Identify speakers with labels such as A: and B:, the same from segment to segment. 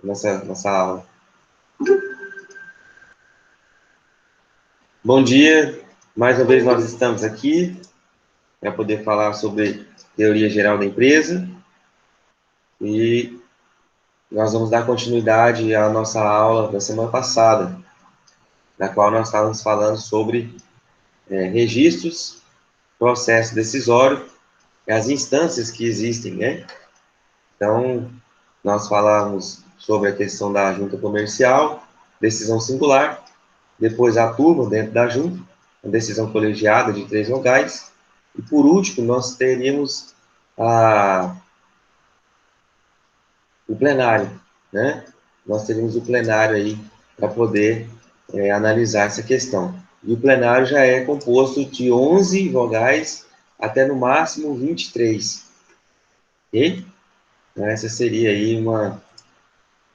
A: nossa aula. Bom dia, mais uma vez nós estamos aqui para poder falar sobre teoria geral da empresa e nós vamos dar continuidade à nossa aula da semana passada, na qual nós estávamos falando sobre registros, processo decisório e as instâncias que existem, né? Então, nós falamos sobre a questão da junta comercial, decisão singular, depois a turma dentro da junta, a decisão colegiada de 3 vogais, e por último, nós teríamos o plenário, né? Nós teríamos o plenário aí para poder analisar essa questão. E o plenário já é composto de 11 vogais até no máximo 23. Ok? Então, essa seria aí uma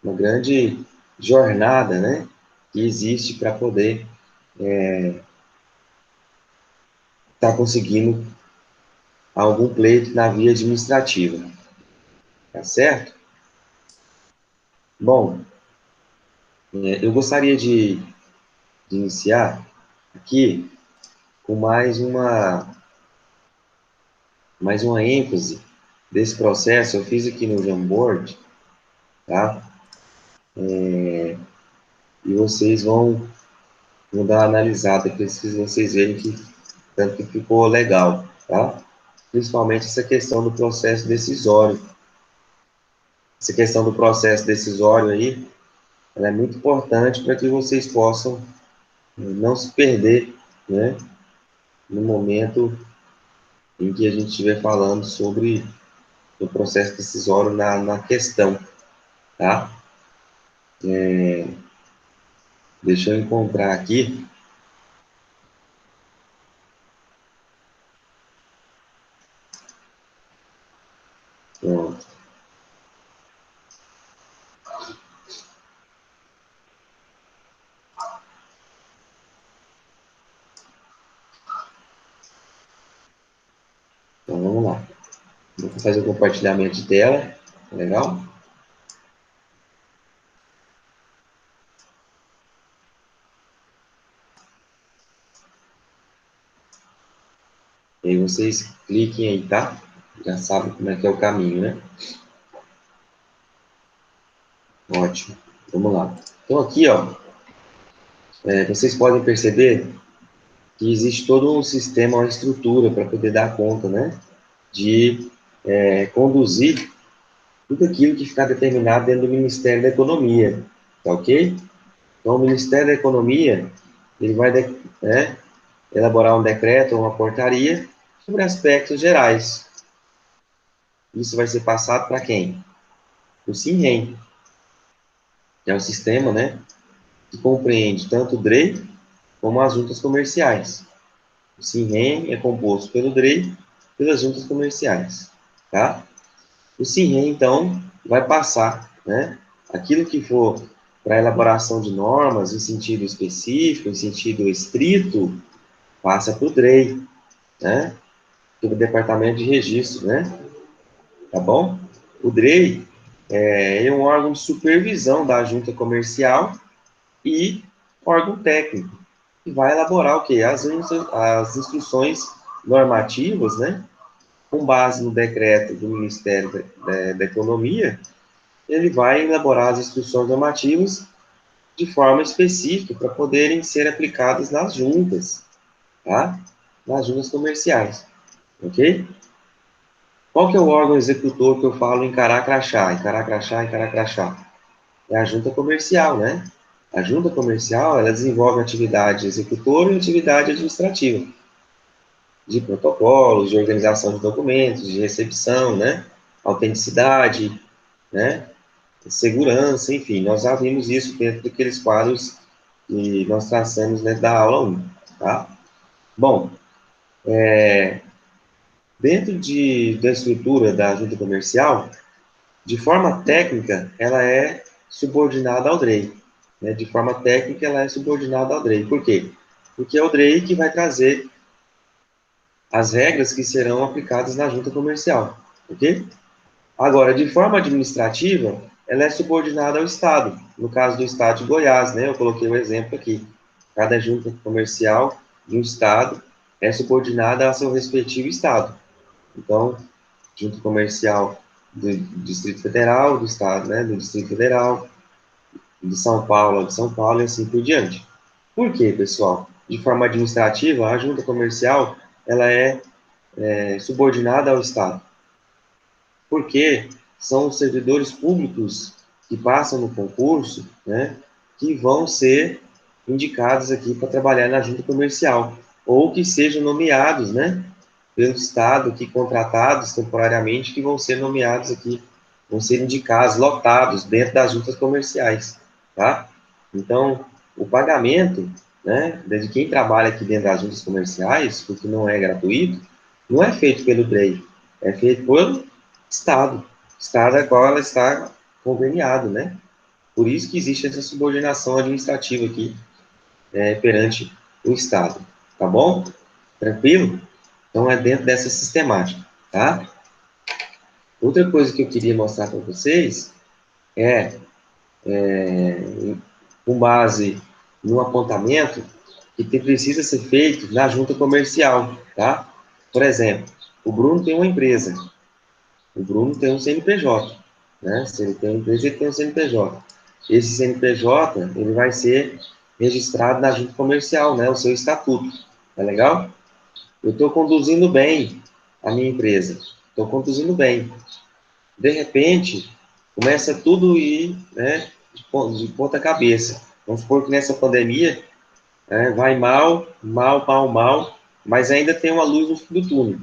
A: grande jornada, né? Que existe para poder estar conseguindo algum pleito na via administrativa. Tá certo? Bom, eu gostaria de iniciar aqui com mais uma ênfase desse processo. Eu fiz aqui no Jamboard, tá? E vocês vão dar uma analisada para vocês verem que tanto que ficou legal, tá? Principalmente essa questão do processo decisório. Essa questão do processo decisório aí, ela é muito importante para que vocês possam não se perder, né? No momento em que a gente estiver falando sobre o processo decisório na questão, tá? Deixa eu encontrar aqui. Pronto. Então, vamos lá. Vou fazer o compartilhamento de tela. Legal? E aí vocês cliquem aí, tá? Já sabem como é que é o caminho, né? Ótimo. Vamos lá. Então, aqui, ó, vocês podem perceber que existe todo um sistema, uma estrutura para poder dar conta, né? De conduzir tudo aquilo que ficar determinado dentro do Ministério da Economia, tá ok? Então, o Ministério da Economia, ele vai elaborar um decreto ou uma portaria sobre aspectos gerais. Isso vai ser passado para quem? O SINREM, que é um sistema, né, que compreende tanto o DREI como as juntas comerciais. O SINREM é composto pelo DREI e pelas juntas comerciais, tá? O SINREM, então, vai passar, né, aquilo que for para elaboração de normas em sentido específico, em sentido estrito, passa para o DREI, né, pelo Departamento de Registro, né, tá bom? O DREI é um órgão de supervisão da junta comercial e órgão técnico, que vai elaborar o quê? As instruções normativas, né, com base no decreto do Ministério da Economia. Ele vai elaborar as instruções normativas de forma específica para poderem ser aplicadas nas juntas, tá? Nas juntas comerciais, ok? Qual que é o órgão executor que eu falo encarar crachá, encarar crachá, encarar crachá? É a junta comercial, né? A junta comercial, ela desenvolve atividade executora e atividade administrativa, de protocolos, de organização de documentos, de recepção, né? Autenticidade, né? Segurança, enfim, nós já vimos isso dentro daqueles quadros que nós traçamos dentro da aula 1, tá? Bom, dentro da estrutura da junta comercial, de forma técnica, ela é subordinada ao DREI. Né? De forma técnica, ela é subordinada ao DREI. Por quê? Porque é o DREI que vai trazer as regras que serão aplicadas na junta comercial, ok? Agora, de forma administrativa, ela é subordinada ao Estado. No caso do Estado de Goiás, né? Eu coloquei um exemplo aqui. Cada junta comercial de um Estado é subordinada ao seu respectivo Estado. Então, junta comercial do Distrito Federal, do Estado, né? Do Distrito Federal, de São Paulo, de São Paulo e assim por diante. Por quê, pessoal? De forma administrativa, a junta comercial ela é subordinada ao Estado. Porque são os servidores públicos que passam no concurso, né, que vão ser indicados aqui para trabalhar na junta comercial, ou que sejam nomeados, né, pelo Estado, que contratados temporariamente, que vão ser nomeados aqui, vão ser indicados, lotados dentro das juntas comerciais, tá? Então, o pagamento, né, de quem trabalha aqui dentro das juntas comerciais, porque não é gratuito, não é feito pelo DREI, é feito pelo Estado, Estado a qual ela está conveniado, né? Por isso que existe essa subordinação administrativa aqui, perante o Estado, tá bom? Tranquilo? Então, é dentro dessa sistemática, tá? Outra coisa que eu queria mostrar para vocês com base no apontamento que precisa ser feito na junta comercial, tá? Por exemplo, o Bruno tem uma empresa, o Bruno tem um CNPJ, né? Se ele tem uma empresa, ele tem um CNPJ. Esse CNPJ, ele vai ser registrado na junta comercial, né? O seu estatuto, tá legal? Eu estou conduzindo bem a minha empresa, estou conduzindo bem. De repente, começa tudo a ir, né, de ponta cabeça. Vamos supor que nessa pandemia, vai mal, mal, mal, mal, mas ainda tem uma luz no fim do túnel.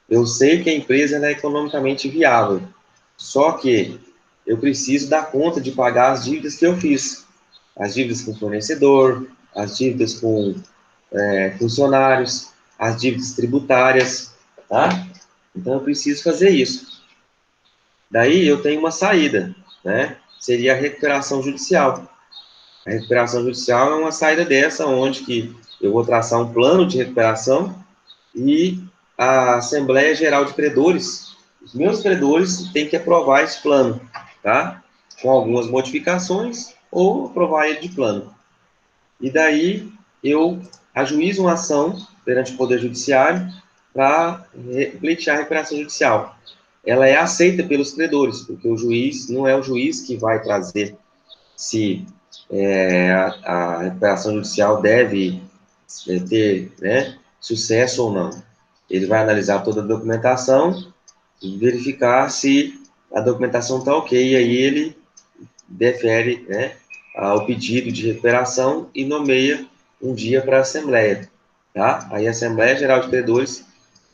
A: Eu sei que a empresa é economicamente viável, só que eu preciso dar conta de pagar as dívidas que eu fiz. As dívidas com fornecedor, as dívidas com funcionários, as dívidas tributárias, tá? Então eu preciso fazer isso. Daí eu tenho uma saída, né? Seria a recuperação judicial. A recuperação judicial é uma saída dessa, onde que eu vou traçar um plano de recuperação e a Assembleia Geral de Credores, os meus credores, têm que aprovar esse plano, tá? Com algumas modificações ou aprovar ele de plano. E daí eu ajuizo uma ação perante o Poder Judiciário para pleitear a recuperação judicial. Ela é aceita pelos credores, porque o juiz não é o juiz que vai trazer se a recuperação judicial deve ter, né, sucesso ou não. Ele vai analisar toda a documentação e verificar se a documentação está ok, e aí ele defere, né, o pedido de recuperação e nomeia um dia para a Assembleia, tá? Aí a Assembleia Geral de Credores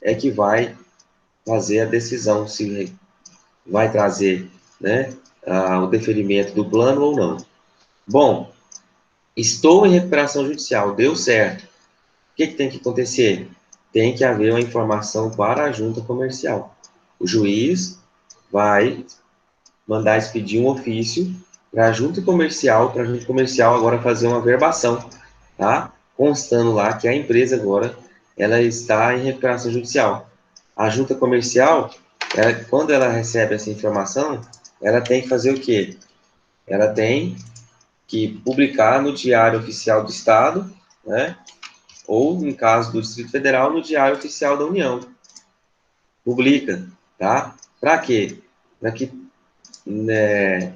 A: é que vai fazer a decisão se vai trazer, né, o deferimento do plano ou não. Bom, estou em recuperação judicial, deu certo. O que tem que acontecer? Tem que haver uma informação para a junta comercial. O juiz vai mandar expedir um ofício para a junta comercial agora fazer uma verbação, tá? Constando lá que a empresa agora ela está em recuperação judicial. A junta comercial, quando ela recebe essa informação, ela tem que fazer o quê? Ela tem que publicar no Diário Oficial do Estado, né? Ou, em caso do Distrito Federal, no Diário Oficial da União. Publica, tá? Para quê? Para que, né,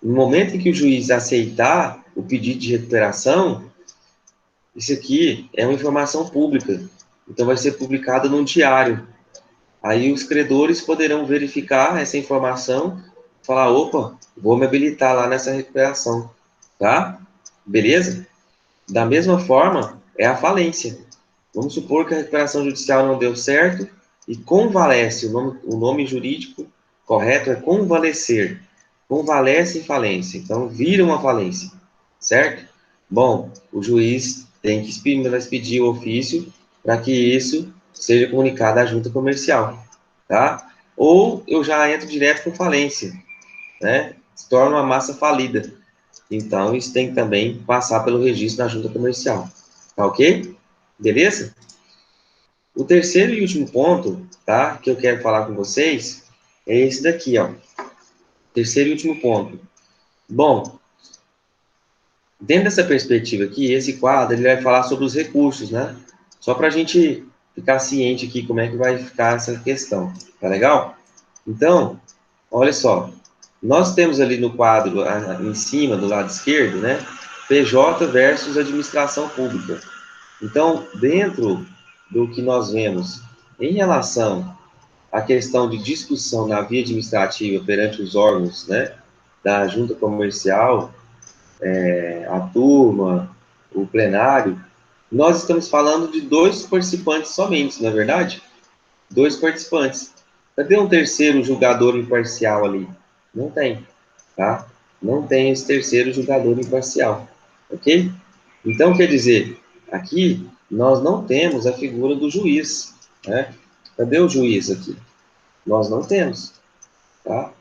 A: no momento em que o juiz aceitar o pedido de recuperação, isso aqui é uma informação pública, então vai ser publicado num diário. Aí os credores poderão verificar essa informação, falar, opa, vou me habilitar lá nessa recuperação, tá? Beleza? Da mesma forma, é a falência. Vamos supor que a recuperação judicial não deu certo e convalesce, o nome jurídico correto é convalescer. Convalesce em falência, então vira uma falência, certo? Bom, o juiz tem que expedir o ofício para que isso seja comunicado à junta comercial, tá? Ou eu já entro direto com falência, né? Se torna uma massa falida. Então, isso tem que também passar pelo registro na junta comercial, tá ok? Beleza? O terceiro e último ponto, tá, que eu quero falar com vocês, é esse daqui, ó. Terceiro e último ponto. Bom, dentro dessa perspectiva aqui, esse quadro ele vai falar sobre os recursos, né? Só para a gente ficar ciente aqui como é que vai ficar essa questão. Tá legal? Então, olha só. Nós temos ali no quadro, em cima, do lado esquerdo, né? PJ versus administração pública. Então, dentro do que nós vemos em relação à questão de discussão na via administrativa perante os órgãos, né, da junta comercial, a turma, o plenário, nós estamos falando de dois participantes somente, não é verdade? Dois participantes. Cadê um terceiro julgador imparcial ali? Não tem, tá? Não tem esse terceiro julgador imparcial, ok? Então, quer dizer, aqui nós não temos a figura do juiz, né? Cadê o juiz aqui? Nós não temos, tá?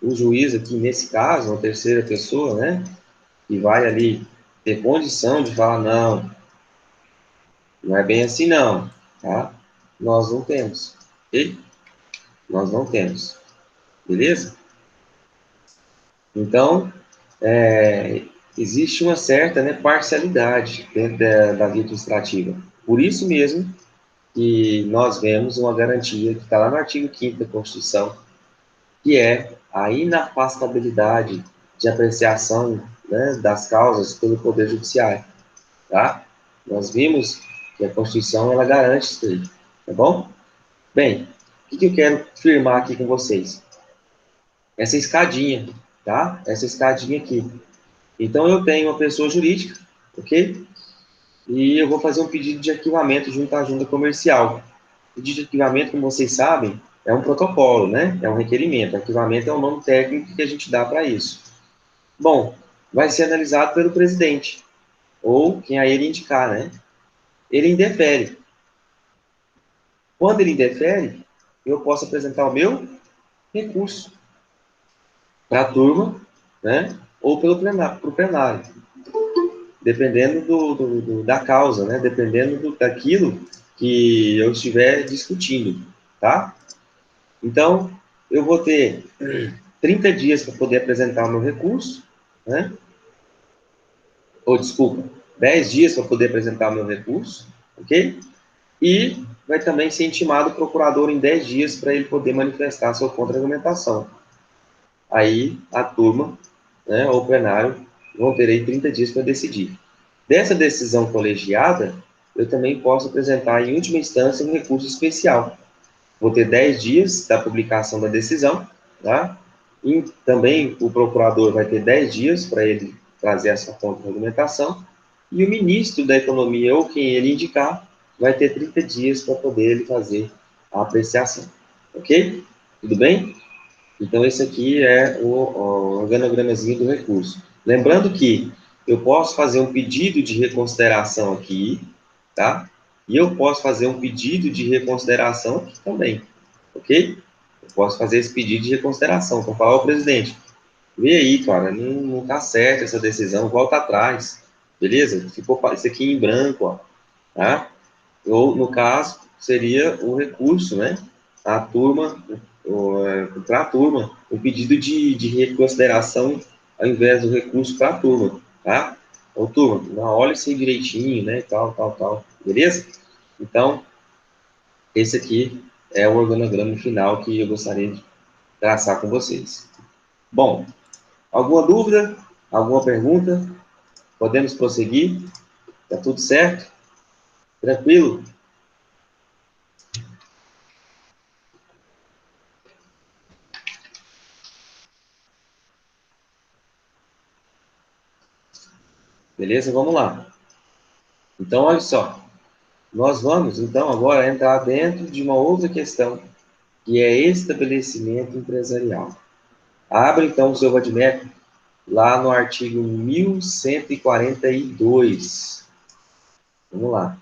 A: O juiz aqui, nesse caso, uma terceira pessoa, né? Que vai ali ter condição de falar, não, não é bem assim não, tá? Nós não temos, ok? Nós não temos, beleza? Então, existe uma certa, né, parcialidade dentro da via administrativa. Por isso mesmo que nós vemos uma garantia que está lá no artigo 5º da Constituição, que é a inafastabilidade de apreciação, né, das causas pelo Poder Judiciário, tá? Nós vimos que a Constituição, ela garante isso aí, tá bom? Bem, o que eu quero firmar aqui com vocês? Essa escadinha, tá? Essa escadinha aqui. Então, eu tenho uma pessoa jurídica, ok? E eu vou fazer um pedido de arquivamento junto à junta comercial. O pedido de arquivamento, como vocês sabem, é um protocolo, né? É um requerimento. Arquivamento é o nome técnico que a gente dá para isso. Bom, vai ser analisado pelo presidente, ou quem a ele indicar, né? Ele indefere. Quando ele indefere, eu posso apresentar o meu recurso para a turma, né? Ou pelo plenário, para o plenário, dependendo da causa, né? Dependendo daquilo que eu estiver discutindo, tá? Então, eu vou ter 30 dias para poder apresentar o meu recurso, né? Ou, desculpa, 10 dias para poder apresentar o meu recurso, ok? E vai também ser intimado o procurador em 10 dias para ele poder manifestar a sua contra-argumentação. Aí, a turma, né, ou o plenário, vão ter aí 30 dias para decidir. Dessa decisão colegiada, eu também posso apresentar, em última instância, um recurso especial. Vou ter 10 dias da publicação da decisão, tá? E também o procurador vai ter 10 dias para ele trazer essa contra-argumentação, e o ministro da Economia, ou quem ele indicar, vai ter 30 dias para poder ele fazer a apreciação. Ok? Tudo bem? Então, esse aqui é o organogramazinho do recurso. Lembrando que eu posso fazer um pedido de reconsideração aqui, tá? E eu posso fazer um pedido de reconsideração aqui também, ok? Eu posso fazer esse pedido de reconsideração. Então, falar ao presidente, vê aí, cara, não tá certo essa decisão, volta atrás, beleza? Ficou isso aqui em branco, ó, tá? Ou, no caso, seria o recurso, né? A turma, para a turma, o pedido de reconsideração ao invés do recurso para a turma, tá? Ô, turma, olha isso aí direitinho, né? Tal, beleza? Então, esse aqui é o organograma final que eu gostaria de traçar com vocês. Bom, alguma dúvida? Alguma pergunta? Podemos prosseguir? Tá tudo certo? Tranquilo? Beleza? Vamos lá. Então, olha só. Nós vamos, então, agora entrar dentro de uma outra questão, que é estabelecimento empresarial. Abra, então, o seu Vadimeco lá no artigo 1142. Vamos lá.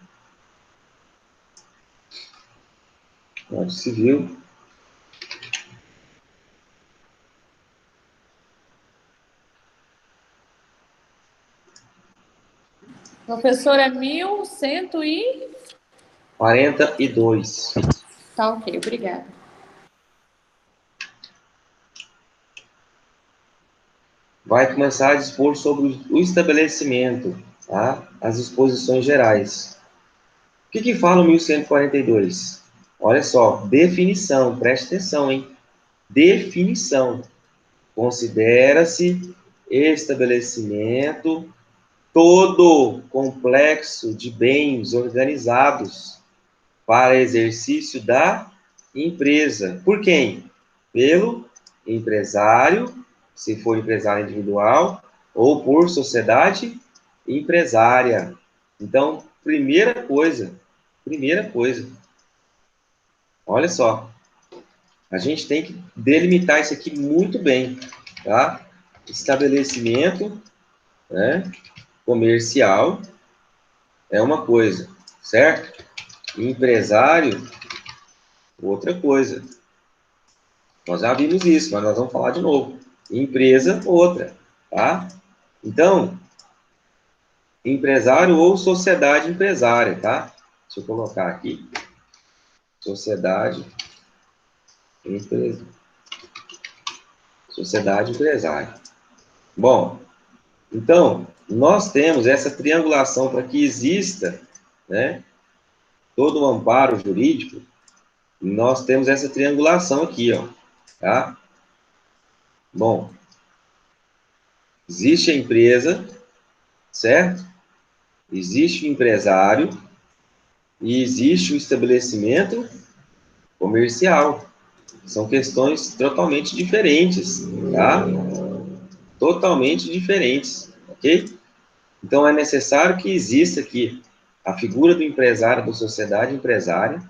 A: Código Civil.
B: Professora, 1100 e...
A: 42.
B: Tá ok, obrigada.
A: vai começar a dispor sobre o estabelecimento, tá? As disposições gerais. O que fala o 1142? Olha só, definição, preste atenção, hein? Definição. Considera-se estabelecimento todo complexo de bens organizados para exercício da empresa. Por quem? Pelo empresário, se for empresário individual, ou por sociedade empresária. Então, primeira coisa, olha só, a gente tem que delimitar isso aqui muito bem, tá? Estabelecimento, né, comercial é uma coisa, certo? Empresário, outra coisa. Nós já vimos isso, mas nós vamos falar de novo. Empresa, outra, tá? Então, empresário ou sociedade empresária, tá? Deixa eu colocar aqui. Sociedade empresária. Bom, então, nós temos essa triangulação para que exista, né, todo o amparo jurídico, nós temos essa triangulação aqui, ó, tá? Bom, existe a empresa, certo? Existe o empresário e existe o estabelecimento comercial. São questões totalmente diferentes, tá? Totalmente diferentes, ok? Então, é necessário que exista aqui a figura do empresário, da sociedade empresária.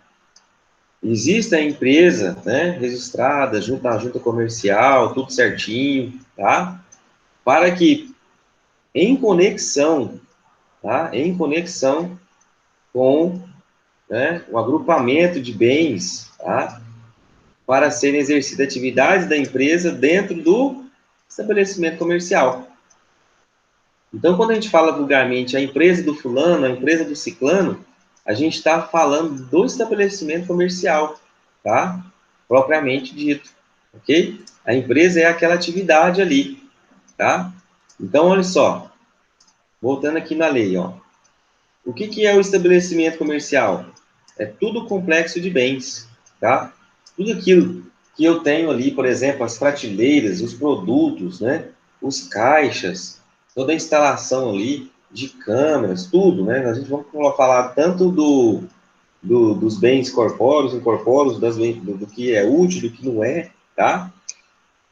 A: Exista a empresa, né, registrada junto à junta comercial, tudo certinho, tá? Para que, em conexão, tá? Em conexão com, né, o agrupamento de bens, tá? Para serem exercidas atividades da empresa dentro do estabelecimento comercial. Então, quando a gente fala vulgarmente a empresa do fulano, a empresa do ciclano, a gente está falando do estabelecimento comercial, tá? Propriamente dito, ok? A empresa é aquela atividade ali, tá? Então, olha só, voltando aqui na lei, ó. O que é o estabelecimento comercial? É tudo complexo de bens, tá? Tudo aquilo que eu tenho ali, por exemplo, as prateleiras, os produtos, né? Os caixas, toda a instalação ali de câmeras, tudo, né? A gente vai falar tanto dos bens corpóreos, incorpóreos, do que é útil, do que não é, tá?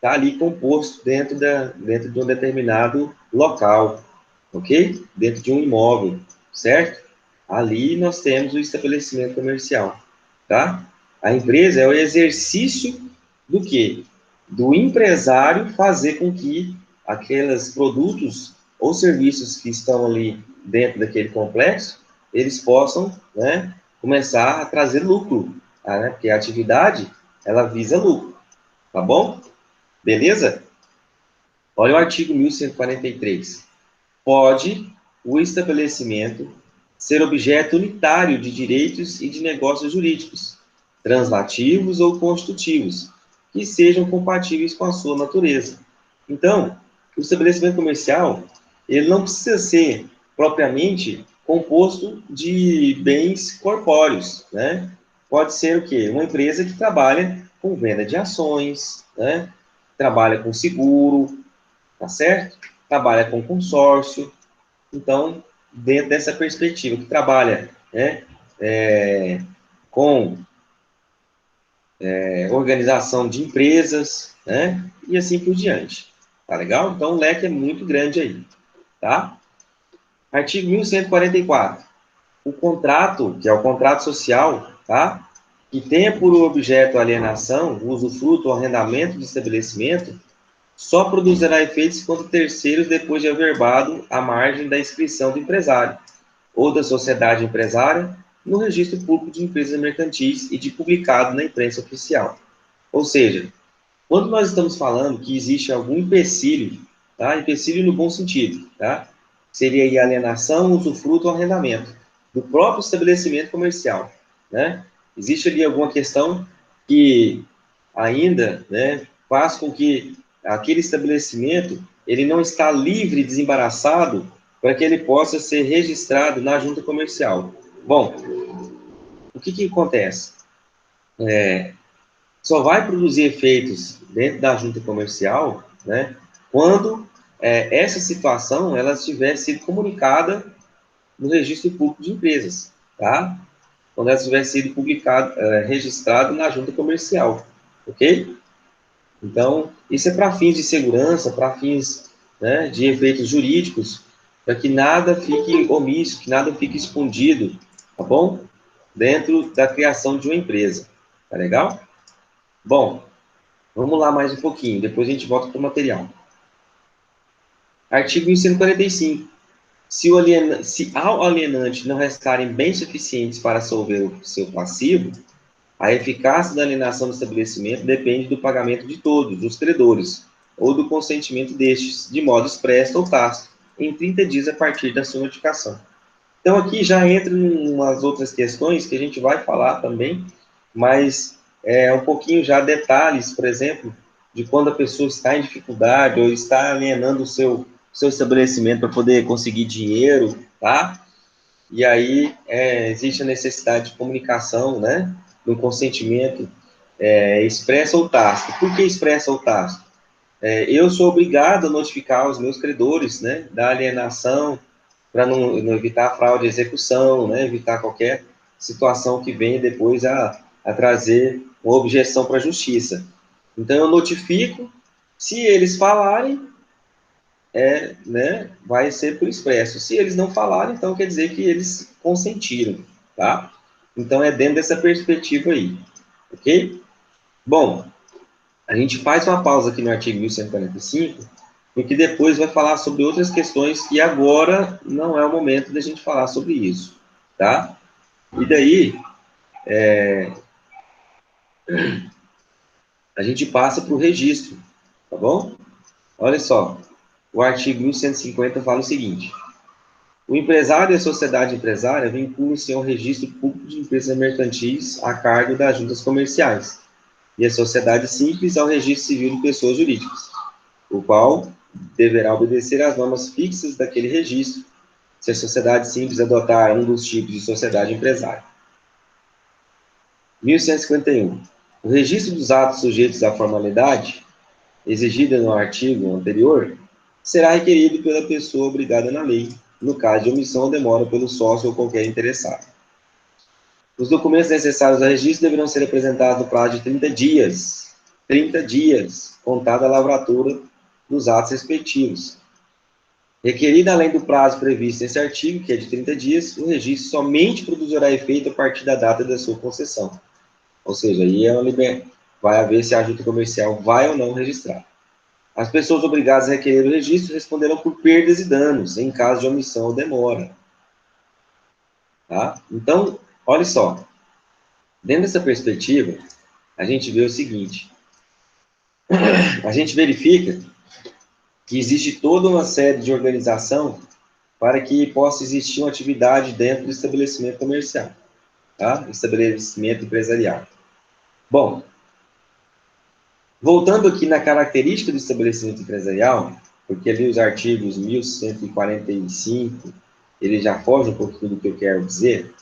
A: Tá ali composto dentro de um determinado local, ok? Dentro de um imóvel, certo? Ali nós temos o estabelecimento comercial, tá? A empresa é o exercício do quê? Do empresário fazer com que aqueles produtos ou serviços que estão ali dentro daquele complexo, eles possam, né, começar a trazer lucro, tá, né? Porque a atividade, ela visa lucro, tá bom? Beleza? Olha o artigo 1143. Pode o estabelecimento ser objeto unitário de direitos e de negócios jurídicos, translativos ou constitutivos, que sejam compatíveis com a sua natureza. Então, o estabelecimento comercial, ele não precisa ser propriamente composto de bens corpóreos, né? Pode ser o quê? Uma empresa que trabalha com venda de ações, né? Trabalha com seguro, tá certo? Trabalha com consórcio. Então, dentro dessa perspectiva, que trabalha, né, com organização de empresas, né, e assim por diante. Tá legal? Então, o leque é muito grande aí, tá? Artigo 1144. O contrato, que é o contrato social, tá? Que tenha por objeto a alienação, usufruto ou arrendamento de estabelecimento, só produzirá efeitos contra terceiros depois de averbado à margem da inscrição do empresário ou da sociedade empresária no registro público de empresas mercantis e de publicado na imprensa oficial. Ou seja, quando nós estamos falando que existe algum empecilho, tá? Empecilho no bom sentido, tá? Seria aí alienação, usufruto ou arrendamento do próprio estabelecimento comercial, né? Existe ali alguma questão que ainda, né, faz com que aquele estabelecimento ele não está livre, desembaraçado, para que ele possa ser registrado na junta comercial. Bom, o que acontece? Só vai produzir efeitos dentro da junta comercial, né, quando essa situação ela tiver sido comunicada no registro público de empresas, tá? Quando ela tiver sido registrado na junta comercial, ok? Então, isso é para fins de segurança, para fins, né, de efeitos jurídicos, para que nada fique omisso, que nada fique escondido, tá bom? Dentro da criação de uma empresa, tá legal? Bom, vamos lá mais um pouquinho, depois a gente volta para o material. Artigo 1145. Se ao alienante não restarem bens suficientes para solver o seu passivo, a eficácia da alienação do estabelecimento depende do pagamento de todos os credores, ou do consentimento destes, de modo expresso ou tácito, em 30 dias a partir da sua notificação. Então, aqui já entra em umas outras questões que a gente vai falar também, mas um pouquinho já detalhes, por exemplo, de quando a pessoa está em dificuldade ou está alienando o seu estabelecimento para poder conseguir dinheiro, tá? E aí existe a necessidade de comunicação, né? Do consentimento expresso ou tácito. Por que expresso ou tácito? Eu sou obrigado a notificar os meus credores, né? Da alienação, para não evitar fraude de execução, né? Evitar qualquer situação que venha depois a trazer uma objeção para a justiça. Então, eu notifico, se eles falarem, né, vai ser por expresso. Se eles não falarem, então quer dizer que eles consentiram, tá? Então, é dentro dessa perspectiva aí, ok? Bom, a gente faz uma pausa aqui no artigo 1145, porque depois vai falar sobre outras questões que agora não é o momento da gente falar sobre isso, tá? E daí, a gente passa para o registro, tá bom? Olha só, o artigo 1150 fala o seguinte: o empresário e a sociedade empresária vinculam-se ao registro público de empresas mercantis a cargo das juntas comerciais, e a sociedade simples ao registro civil de pessoas jurídicas, o qual deverá obedecer às normas fixas daquele registro, se a sociedade simples adotar um dos tipos de sociedade empresária. 1151. O registro dos atos sujeitos à formalidade, exigida no artigo anterior, será requerido pela pessoa obrigada na lei, no caso de omissão ou demora pelo sócio ou qualquer interessado. Os documentos necessários ao registro deverão ser apresentados no prazo de 30 dias. 30 dias, contada a lavratura dos atos respectivos. Requerido além do prazo previsto nesse artigo, que é de 30 dias, o registro somente produzirá efeito a partir da data da sua concessão. Ou seja, aí vai haver se a junta comercial vai ou não registrar. As pessoas obrigadas a requerer o registro responderão por perdas e danos, em caso de omissão ou demora. Tá? Então, olha só. Dentro dessa perspectiva, a gente vê o seguinte. A gente verifica que existe toda uma série de organização para que possa existir uma atividade dentro do estabelecimento comercial, tá? Estabelecimento empresarial. Bom, voltando aqui na característica do estabelecimento empresarial, porque ali os artigos 1145, ele já foge um pouquinho do que eu quero dizer,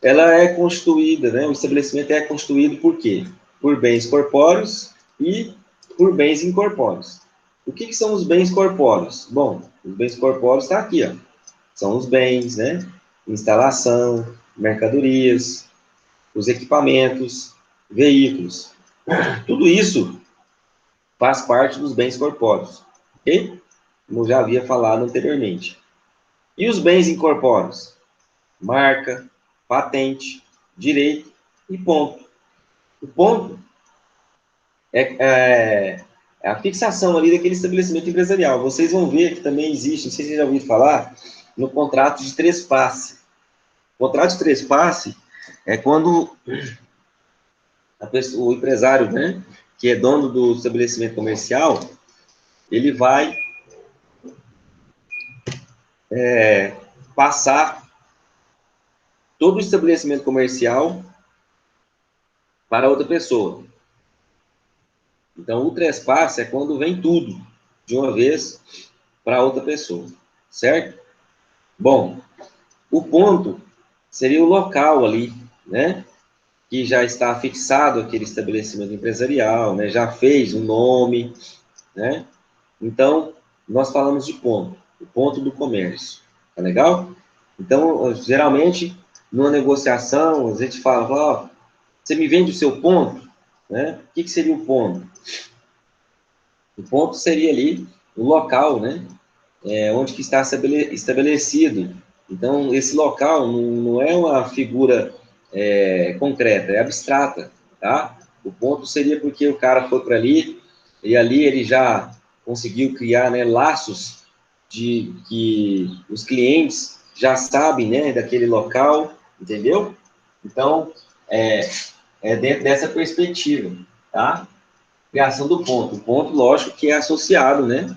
A: ela é constituída, né? O estabelecimento é constituído por quê? Por bens corpóreos e por bens incorpóreos. O que são os bens corpóreos? Bom, os bens corpóreos está aqui, ó. São os bens, né? Instalação, mercadorias, os equipamentos, veículos. Tudo isso faz parte dos bens corpóreos, ok? Como já havia falado anteriormente. E os bens incorpóreos? Marca, patente, direito e ponto. O ponto é a fixação ali daquele estabelecimento empresarial. Vocês vão ver que também existe, não sei se vocês já ouviram falar, no contrato de trespasse. O contrato de trespasse é quando o empresário, né, que é dono do estabelecimento comercial, ele vai passar todo o estabelecimento comercial para outra pessoa. Então, o trespasse é quando vem tudo. de uma vez para outra pessoa, certo? Bom, o ponto seria o local ali, né? Que já está fixado aquele estabelecimento empresarial, né? Já fez um nome, né? Então, nós falamos de ponto, o ponto do comércio, tá legal? Então, geralmente, numa negociação, a gente fala, ó, você me vende o seu ponto, né? O que, que seria o ponto? O ponto seria ali o local, né? Onde que está estabelecido. Então, esse local não é uma figura concreta, é abstrata, tá? O ponto seria porque o cara foi para ali, e ali ele já conseguiu criar, né, laços de que os clientes já sabem, né, daquele local, entendeu? Então, é dentro dessa perspectiva, tá? Criação do ponto. O ponto, lógico, que é associado, né,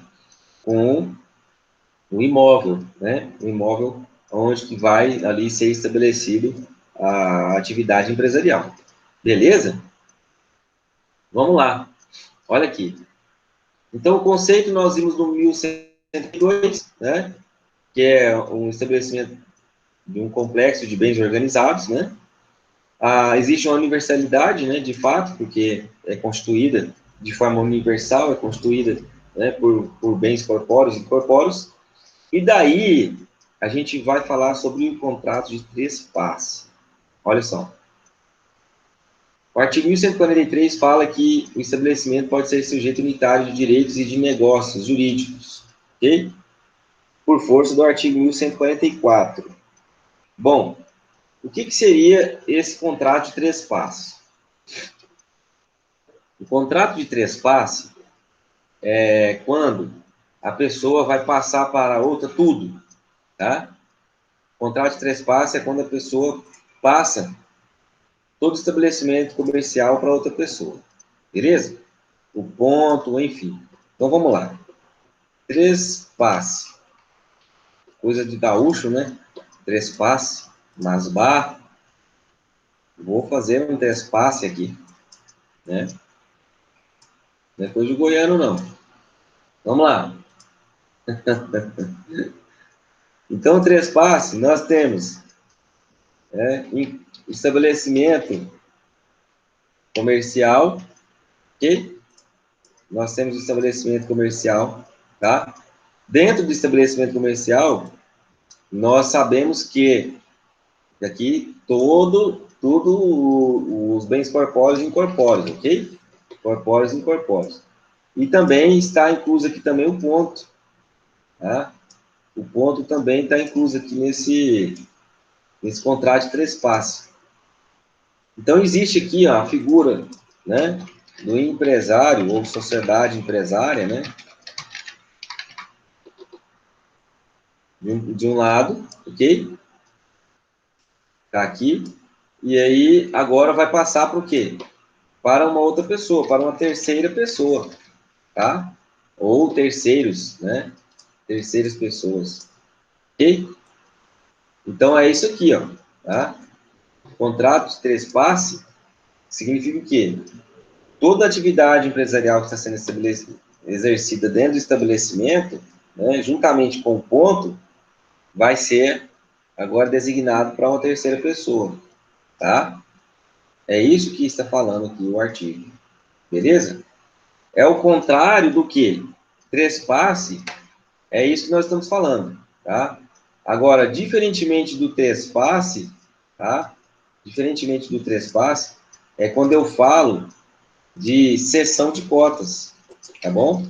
A: com o imóvel, né? O imóvel onde que vai ali ser estabelecido a atividade empresarial. Beleza? Vamos lá. Olha aqui. Então, o conceito nós vimos no 1102, né? Que é um estabelecimento de um complexo de bens organizados, né? Existe uma universalidade, né? De fato, porque é constituída de forma universal, é constituída, né, por bens corpóreos e incorpóreos. E daí, a gente vai falar sobre o contrato de trespasse. Olha só. O artigo 1143 fala que o estabelecimento pode ser sujeito unitário de direitos e de negócios jurídicos, ok? Por força do artigo 1144. Bom, o que seria esse contrato de trespasse? O contrato de trespasse é quando a pessoa vai passar para outra tudo, tá? O contrato de trespasse é quando a pessoa passa todo estabelecimento comercial para outra pessoa. Beleza? O ponto, enfim. Então, vamos lá. Trespasse. Coisa de gaúcho, né? Trespasse. Masbar. Vou fazer um trespasse aqui, né? Não é coisa de goiano, não. Vamos lá. Então, trespasse, nós temos estabelecimento comercial, ok? Nós temos o estabelecimento comercial, tá? Dentro do estabelecimento comercial, nós sabemos que aqui tudo os bens corpóreos e incorpóreos, ok? Corpóreos e incorpóreos. E também está incluso aqui também o ponto, tá? O ponto também está incluso aqui nesse contrato de trespasse. Então, existe aqui ó, a figura, né, do empresário ou sociedade empresária, né, de um lado, ok? Está aqui. E aí, agora vai passar para o quê? Para uma outra pessoa, para uma terceira pessoa, tá? Ou terceiros, né? Terceiras pessoas, ok? Então, é isso aqui, ó, tá? Contrato de trespasse significa o quê? Toda atividade empresarial que está sendo exercida dentro do estabelecimento, né, juntamente com o ponto, vai ser agora designado para uma terceira pessoa, tá? É isso que está falando aqui o artigo, beleza? É o contrário do que? Trespasse, é isso que nós estamos falando, tá? Agora, diferentemente do trespasse, tá? Diferentemente do trespasse, é quando eu falo de cessão de cotas, tá bom?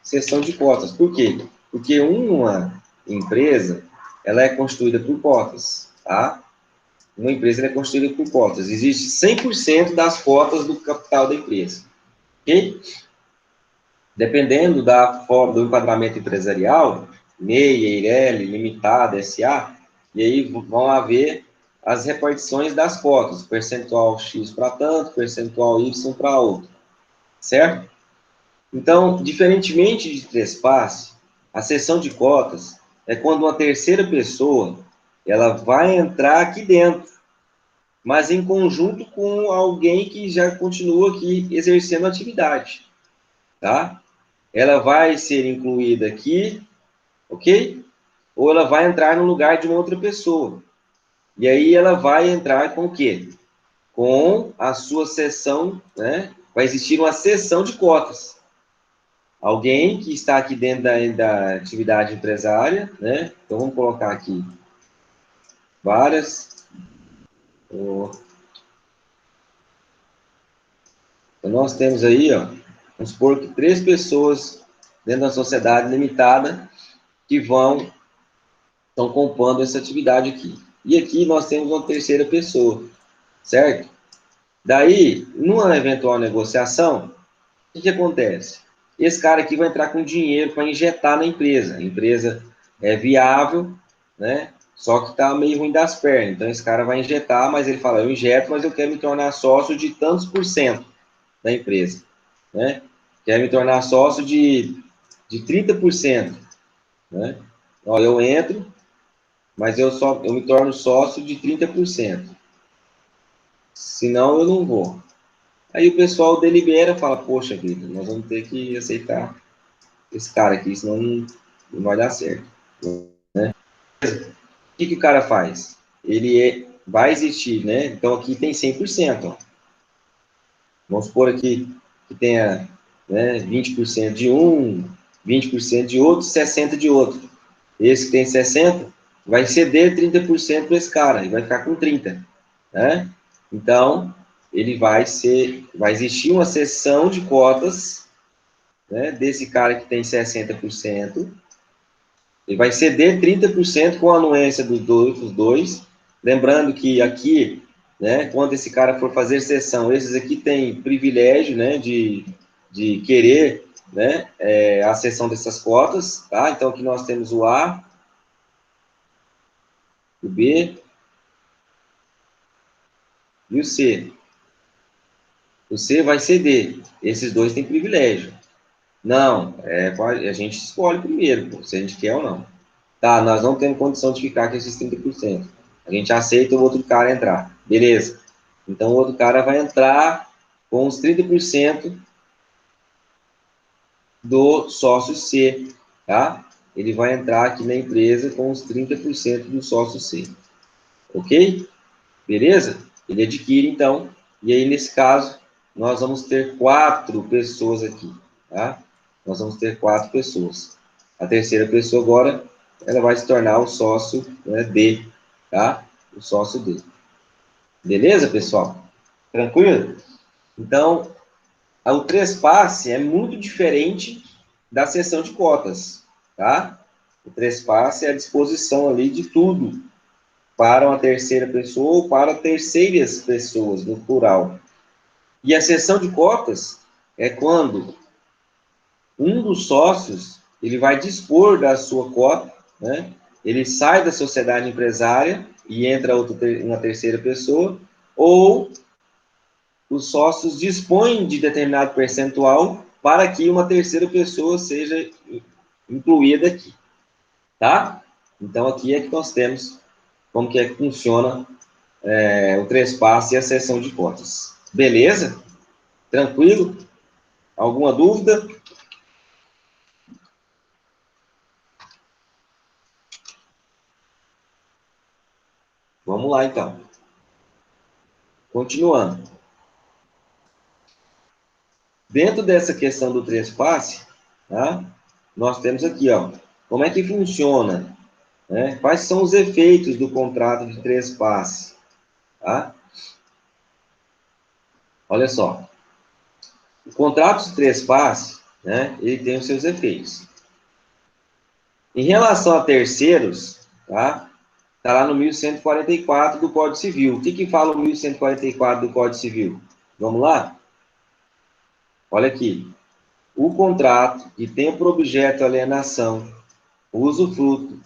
A: Cessão de cotas. Por quê? Porque uma empresa, ela é constituída por cotas, tá? Uma empresa é constituída por cotas. Existe 100% das cotas do capital da empresa, ok? Dependendo da forma do enquadramento empresarial, MEI, EIRELI, Limitada, SA, e aí vão haver as repartições das cotas, percentual X para tanto, percentual Y para outro, certo? Então, diferentemente de trespasse, a cessão de cotas é quando uma terceira pessoa ela vai entrar aqui dentro, mas em conjunto com alguém que já continua aqui exercendo atividade, tá? ela vai ser incluída aqui, ok? Ou ela vai entrar no lugar de uma outra pessoa. E aí ela vai entrar com o quê? Com a sua seção, né? Vai existir uma seção de cotas. Alguém que está aqui dentro da atividade empresária, né? Então, vamos colocar aqui várias. Então, nós temos aí, ó, vamos supor que 3 pessoas dentro da sociedade limitada que estão compondo essa atividade aqui. E aqui nós temos uma terceira pessoa, certo? Daí, numa eventual negociação, o que acontece? Esse cara aqui vai entrar com dinheiro para injetar na empresa. A empresa é viável, né? Só que está meio ruim das pernas. Então, esse cara vai injetar, mas ele fala, eu injeto, mas eu quero me tornar sócio de tantos por cento da empresa, né? Quero me tornar sócio de 30%, né? Ó, eu entro, mas eu me torno sócio de 30%. Senão, eu não vou. Aí o pessoal delibera e fala, poxa vida, nós vamos ter que aceitar esse cara aqui, senão não vai dar certo. Né? O que o cara faz? Vai existir, né? Então aqui tem 100%. Ó. Vamos supor aqui que tenha, né, 20% de um, 20% de outro, 60% de outro. Esse que tem 60% vai ceder 30% para esse cara, e vai ficar com 30%. Né? Então, vai existir uma cessão de cotas, né, desse cara que tem 60%, ele vai ceder 30% com a anuência dos dois. Lembrando que aqui, né, quando esse cara for fazer cessão, esses aqui têm privilégio, né, de querer, né, a cessão dessas cotas, tá? Então, aqui nós temos o A, o B e o C. O C vai ceder. Esses dois têm privilégio. Não, a gente escolhe primeiro, pô, se a gente quer ou não. Tá, nós não temos condição de ficar com esses 30%. A gente aceita o outro cara entrar. Beleza. Então, o outro cara vai entrar com os 30% do sócio C, tá? Ele vai entrar aqui na empresa com os 30% do sócio C. Ok? Beleza? Ele adquire, então. E aí, nesse caso, nós vamos ter 4 pessoas aqui, tá? Nós vamos ter 4 pessoas. A terceira pessoa agora, ela vai se tornar o sócio, né, D, tá? O sócio D. Beleza, pessoal? Tranquilo? Então, o trespasse é muito diferente da cessão de cotas, tá? O trespasse é a disposição ali de tudo para uma terceira pessoa ou para terceiras pessoas, no plural. E a cessão de cotas é quando um dos sócios ele vai dispor da sua cota, né? Ele sai da sociedade empresária e entra uma terceira pessoa, ou os sócios dispõem de determinado percentual para que uma terceira pessoa seja incluída aqui, tá? Então, aqui é que nós temos como que funciona o trespasse e a cessão de cotas. Beleza? Tranquilo? Alguma dúvida? Vamos lá, então. Continuando. Dentro dessa questão do trespasse, tá? Nós temos aqui, ó, como é que funciona, né? Quais são os efeitos do contrato de trespasse, tá? Olha só. O contrato de trespasse, né, ele tem os seus efeitos. Em relação a terceiros, tá? Está lá no 1144 do Código Civil. O que fala o 1144 do Código Civil? Vamos lá? Olha aqui. O contrato que tem por objeto a alienação, usufruto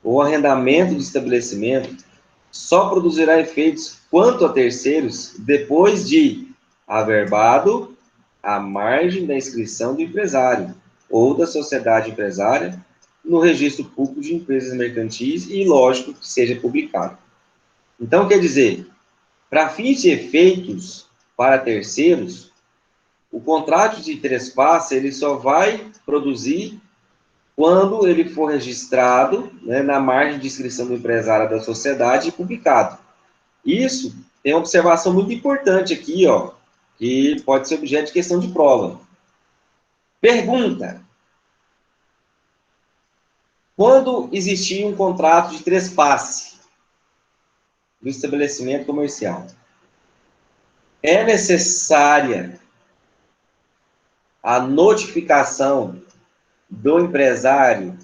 A: ou arrendamento de estabelecimento só produzirá efeitos quanto a terceiros depois de averbado à margem da inscrição do empresário ou da sociedade empresária no registro público de empresas mercantis e, lógico, que seja publicado. Então, quer dizer, para fins de efeitos para terceiros, o contrato de trespasse, ele só vai produzir quando ele for registrado, né, na margem de inscrição do empresário da sociedade e publicado. Isso tem uma observação muito importante aqui, ó, que pode ser objeto de questão de prova. Pergunta: quando existia um contrato de trespasse do estabelecimento comercial, é necessária a notificação do empresário,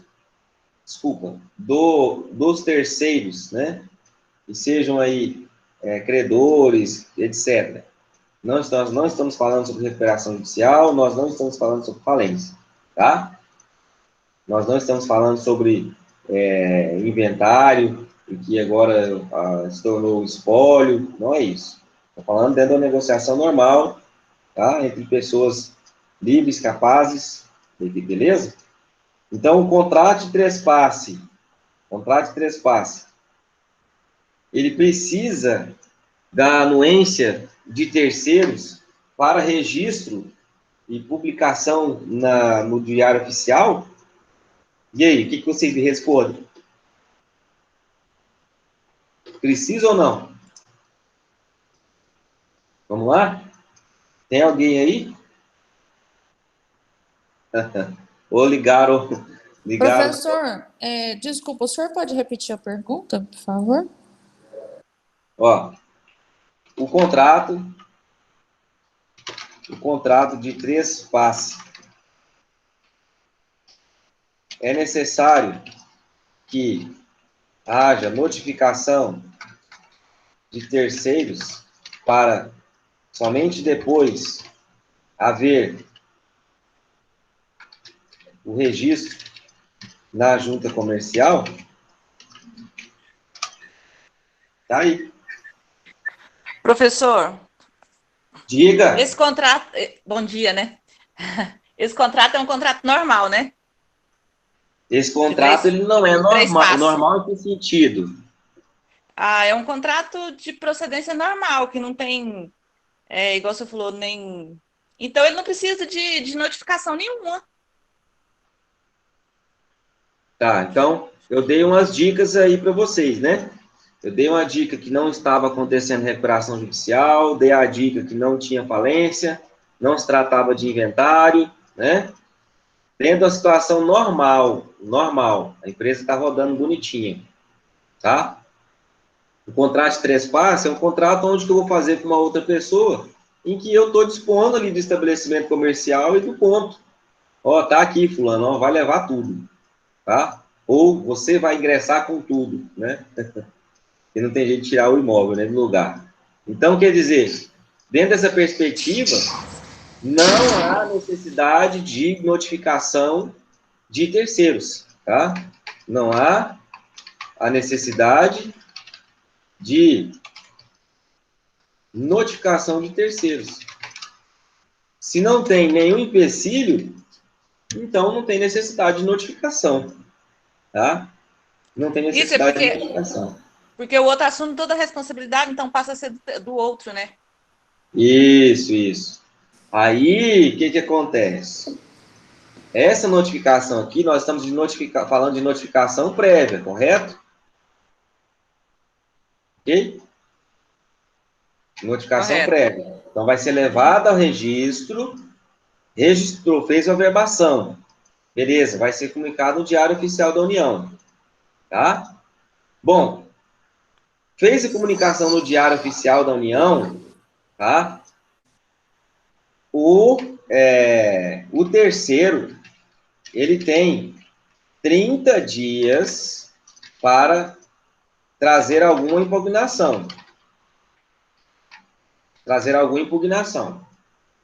A: desculpa, dos terceiros, né, que sejam aí credores, etc. Não estamos falando sobre recuperação judicial, nós não estamos falando sobre falência, tá? Nós não estamos falando sobre inventário, que agora se tornou espólio, não é isso. Estou falando dentro da negociação normal, tá? Entre pessoas livres, capazes, beleza? Então, o contrato de trespasse, ele precisa da anuência de terceiros para registro e publicação no Diário Oficial? E aí, o que vocês me respondem? Precisa ou não? Vamos lá? Tem alguém aí? Ou ligaram?
B: Professor, desculpa, o senhor pode repetir a pergunta, por favor?
A: Ó, o contrato de trespasse. É necessário que haja notificação de terceiros para somente depois haver o registro na junta comercial? Tá aí.
C: Professor,
A: Diga.
C: esse contrato... Bom dia, né? Esse contrato é um contrato normal, né?
A: Esse contrato ele não é normal. Normal em que sentido?
C: É um contrato de procedência normal, que não tem, igual você falou, nem... Então, ele não precisa de notificação nenhuma.
A: Tá, então eu dei umas dicas aí para vocês, né? Eu dei uma dica que não estava acontecendo recuperação judicial, dei a dica que não tinha falência, não se tratava de inventário, né? Dentro da situação normal, a empresa está rodando bonitinha, tá? O contrato de trespasse é um contrato onde que eu vou fazer com uma outra pessoa, em que eu estou dispondo ali do estabelecimento comercial e do ponto. Ó, tá aqui, fulano, ó, vai levar tudo, tá? Ou você vai ingressar com tudo, né? E não tem jeito de tirar o imóvel, né, do lugar. Então, quer dizer, dentro dessa perspectiva, não há necessidade de notificação de terceiros, tá? Não há a necessidade de notificação de terceiros. Se não tem nenhum empecilho, então não tem necessidade de notificação, tá? Não tem
C: Isso é
A: necessidade de notificação.
C: porque o outro assume toda a responsabilidade, então passa a ser do outro, né?
A: Isso. Aí, o que acontece? Essa notificação aqui, nós estamos falando de notificação prévia, correto? Ok? Notificação
C: Correto.
A: prévia. Então, vai ser levada ao registro, registrou, fez a averbação. Beleza, vai ser comunicado no Diário Oficial da União. Tá? Bom, fez a comunicação no Diário Oficial da União, tá? O terceiro, ele tem 30 dias para trazer alguma impugnação.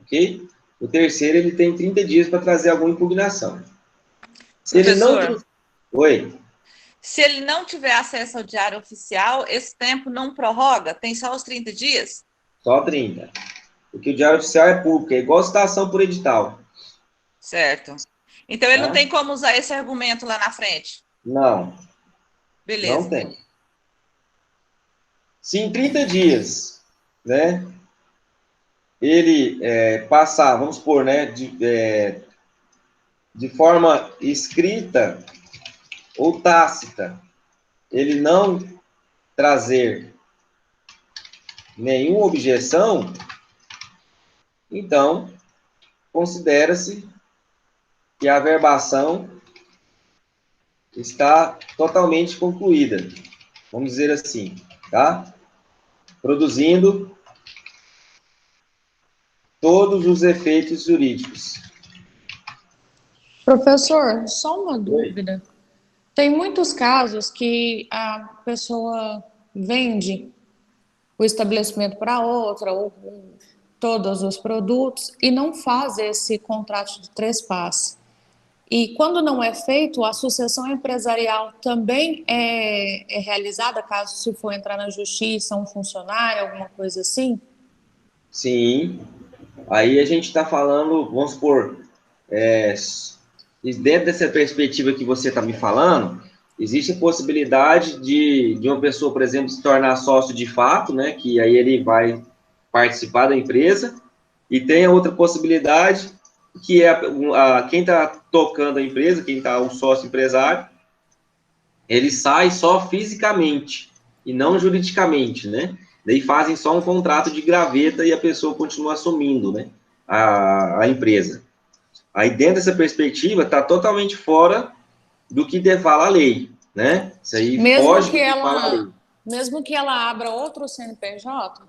A: Ok? O terceiro, ele tem 30 dias para trazer alguma impugnação. Se ele não...
C: Professor,
A: Oi?
C: se ele não tiver acesso ao diário oficial, esse tempo não prorroga? Tem só os 30 dias?
A: Só 30. Porque o Diário Oficial é público, é igual citação por edital.
C: Certo. Então, ele não
A: Tá?
C: tem como usar esse argumento lá na frente?
A: Não, não
C: Beleza.
A: tem. Se em 30 dias, né, ele passar, vamos supor, né, de forma escrita ou tácita, ele não trazer nenhuma objeção, então considera-se que a averbação está totalmente concluída, vamos dizer assim, tá? Produzindo todos os efeitos jurídicos.
B: Professor, só uma
A: Oi?
B: dúvida. Tem muitos casos que a pessoa vende o estabelecimento para outra, ou todos os produtos, e não faz esse contrato de três partes. E quando não é feito, a sucessão empresarial também é realizada, caso se for entrar na justiça, um funcionário, alguma coisa assim?
A: Sim. Aí a gente está falando, vamos supor, dentro dessa perspectiva que você está me falando, existe a possibilidade de uma pessoa, por exemplo, se tornar sócio de fato, né? Que aí ele vai participar da empresa, e tem a outra possibilidade, que é quem está tocando a empresa, quem está o sócio empresário, ele sai só fisicamente e não juridicamente, né? Daí fazem só um contrato de graveta e a pessoa continua assumindo, né? A empresa. Aí, dentro dessa perspectiva, está totalmente fora do que fala a lei, né? Isso aí
B: Mesmo
A: foge
B: que
A: do que fala a lei.
B: ela, mesmo que ela abra outro CNPJ?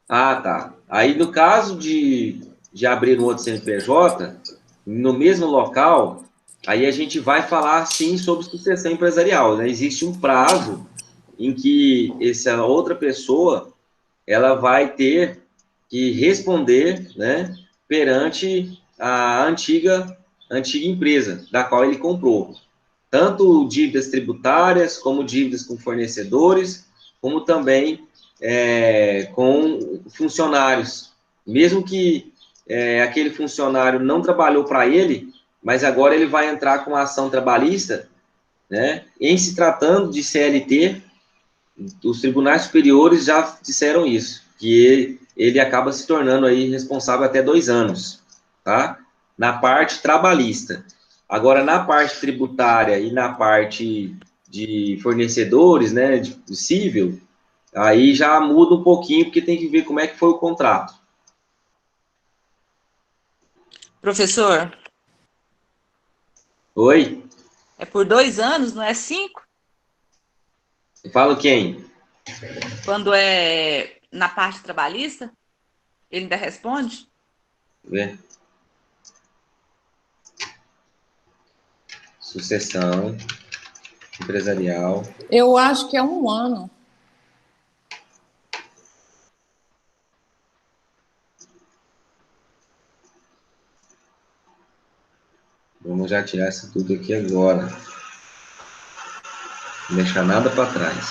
A: Ah, tá. Aí, no caso de abrir um outro CNPJ, no mesmo local, aí a gente vai falar, sim, sobre sucessão empresarial, né? Existe um prazo em que essa outra pessoa, ela vai ter que responder, né, perante a antiga empresa da qual ele comprou. Tanto dívidas tributárias, como dívidas com fornecedores, como também com funcionários. Mesmo que aquele funcionário não trabalhou para ele, mas agora ele vai entrar com a ação trabalhista, né? Em se tratando de CLT, os tribunais superiores já disseram isso, que ele acaba se tornando aí responsável até 2 anos, tá? Na parte trabalhista. Agora, na parte tributária e na parte de fornecedores, né, de civil, aí já muda um pouquinho, porque tem que ver como é que foi o contrato.
C: Professor,
A: Oi?
C: é por 2 anos, não é 5?
A: Eu falo quem?
C: Quando é na parte trabalhista, ele ainda responde?
A: Vê? Sucessão empresarial.
B: Eu acho que é 1 ano.
A: Vamos já tirar isso tudo aqui agora. Não deixar nada para trás.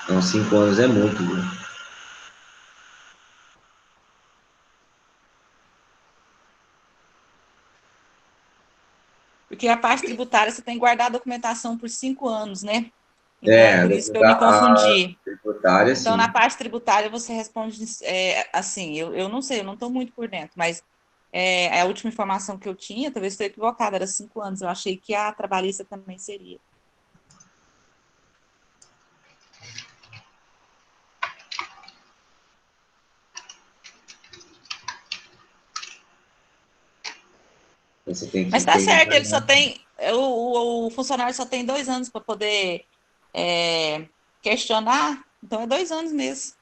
A: Então, 5 anos é muito, viu?
C: Porque a parte tributária você tem que guardar a documentação por 5 anos, né? Então é por isso que eu me
A: A
C: confundi.
A: tributária,
C: Então, na
A: sim.
C: parte tributária, você responde assim, eu não sei, eu não estou muito por dentro, mas a última informação que eu tinha, talvez estou equivocada, era 5 anos. Eu achei que a trabalhista também seria.
A: Você tem
C: Mas
A: que,
C: tá
A: tem que
C: certo, ele só
A: guardar.
C: tem. O funcionário só tem 2 anos para poder questionar, então é 2 anos mesmo.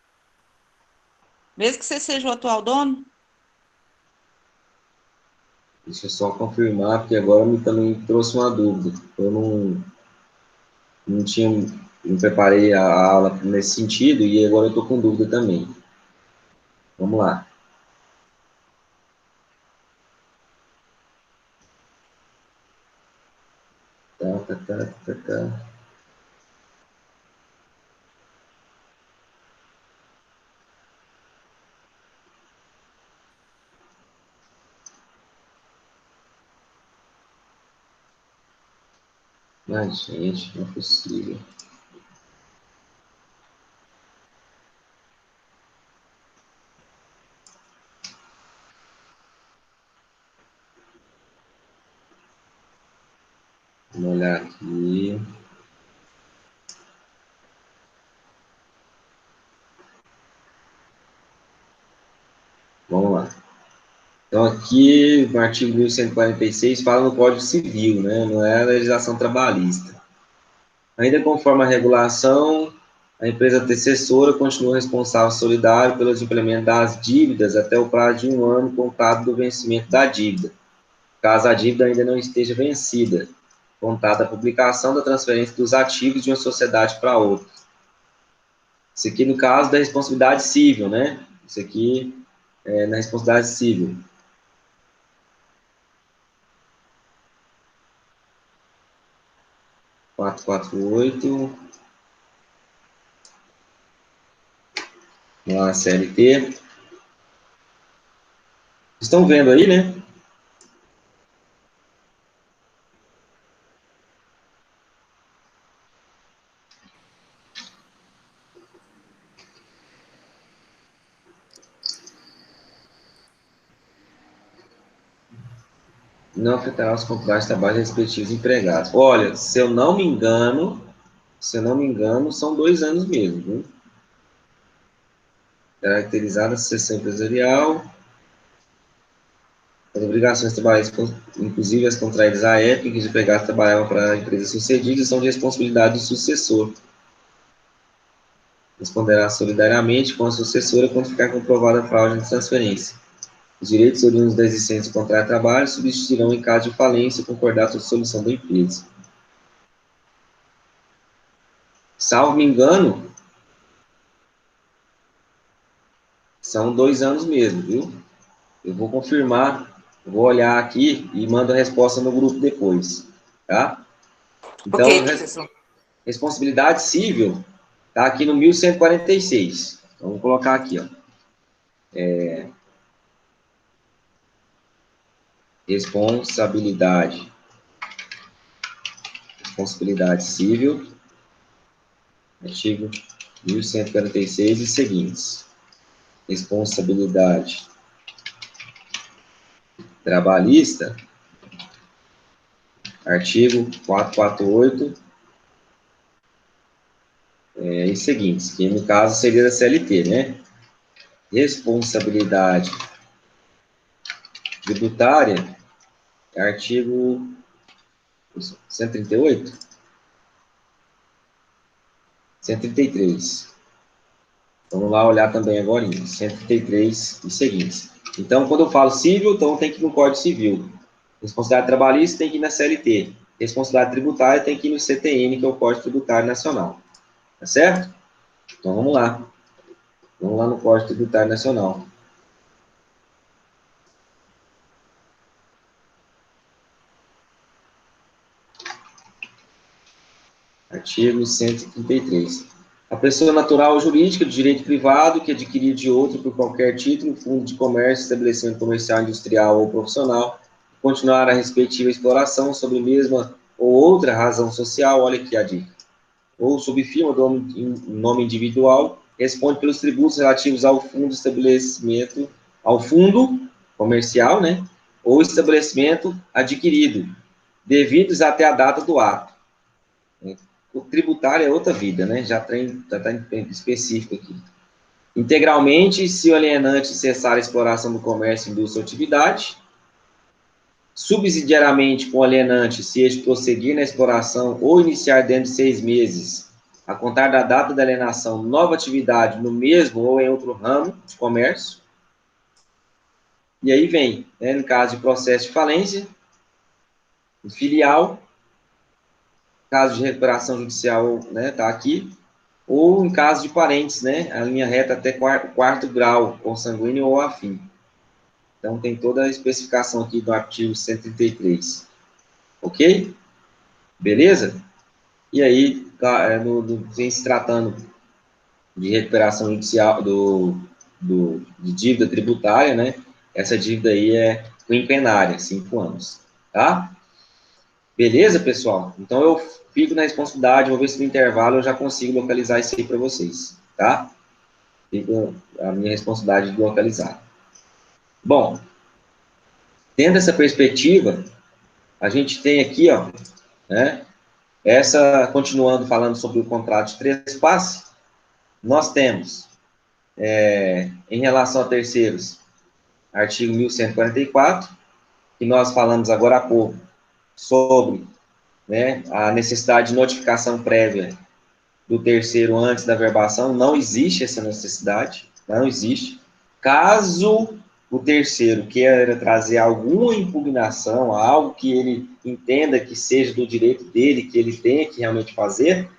C: Mesmo que você seja o atual dono.
A: Deixa eu só confirmar, porque agora me também trouxe uma dúvida. Eu não tinha, não preparei a aula nesse sentido e agora eu estou com dúvida também. Vamos lá. Tá, tá, tá, tá, tá. Mas, gente, não é possível. Vamos olhar aqui. Vamos lá. Então, aqui, no artigo 1146, fala no Código Civil, né? Não é a legislação trabalhista. Ainda conforme a regulação, a empresa antecessora continua responsável solidário pelo implemento das dívidas até o prazo de 1 ano contado do vencimento da dívida, caso a dívida ainda não esteja vencida, contada a publicação da transferência dos ativos de uma sociedade para outra. Isso aqui no caso da responsabilidade civil, né? Isso aqui é na responsabilidade civil. Quatro, 448. Vamos lá, CLT. Estão vendo aí, né? Não afetará os contratos de trabalho respectivos empregados. Olha, se eu não me engano, são 2 anos mesmo, viu? Caracterizada a sucessão empresarial, as obrigações trabalhistas, inclusive as contraídas à época em que os empregados trabalhavam para a empresa sucedida, são de responsabilidade do sucessor. Responderá solidariamente com a sucessora quando ficar comprovada a fraude de transferência. Os direitos oriundos da existência do contrato de trabalho subsistirão em caso de falência concordata ou dissolução da empresa. Salvo me engano, são 2 anos mesmo, viu? Eu vou confirmar, vou olhar aqui e mando a resposta no grupo depois, tá? Então,
C: Ok, professor.
A: responsabilidade civil está aqui no 1146. Então, vou colocar aqui, ó. Responsabilidade civil, artigo 1146 e seguintes. Responsabilidade trabalhista, artigo 448 e seguintes, que no caso seria da CLT, né? Responsabilidade tributária, artigo 138? 133. Vamos lá olhar também agora, 133 e seguintes. Então, quando eu falo civil, então tem que ir no Código Civil. Responsabilidade trabalhista tem que ir na CLT. Responsabilidade tributária tem que ir no CTN, que é o Código Tributário Nacional. Tá certo? Então, vamos lá. Vamos lá no Código Tributário Nacional. Artigo 133. A pessoa natural ou jurídica de direito privado que adquirir de outro por qualquer título, fundo de comércio, estabelecimento comercial, industrial ou profissional, continuar a respectiva exploração sobre mesma ou outra razão social, olha aqui a dica, ou sob firma do nome individual, responde pelos tributos relativos ao fundo estabelecimento, ao fundo comercial, né, ou estabelecimento adquirido, devidos até a data do ato. O tributário é outra vida, né? Já está em específico aqui. Integralmente, se o alienante cessar a exploração do comércio, indústria ou atividade. Subsidiariamente, com o alienante, se este prosseguir na exploração ou iniciar dentro de 6 meses, a contar da data da alienação, nova atividade no mesmo ou em outro ramo de comércio. E aí vem, né, no caso de processo de falência, filial, caso de recuperação judicial, né, tá aqui, ou em caso de parentes, né, a linha reta até quarto grau, consanguíneo ou afim. Então, tem toda a especificação aqui do artigo 133. Ok? Beleza? E aí, vem se tratando de recuperação judicial de dívida tributária, né? Essa dívida aí é quinquenária, 5 anos. Tá? Beleza, pessoal? Então, eu fico na responsabilidade, vou ver se no intervalo eu já consigo localizar isso aí para vocês. Tá? Fica a minha responsabilidade de localizar. Bom, dentro dessa perspectiva, a gente tem aqui, ó, né? Continuando falando sobre o contrato de trespasse, nós temos, em relação a terceiros, artigo 1144, que nós falamos agora há pouco, sobre, né, a necessidade de notificação prévia do terceiro antes da verbação. Não existe essa necessidade, não existe. Caso o terceiro queira trazer alguma impugnação, algo que ele entenda que seja do direito dele, que ele tenha que realmente fazer,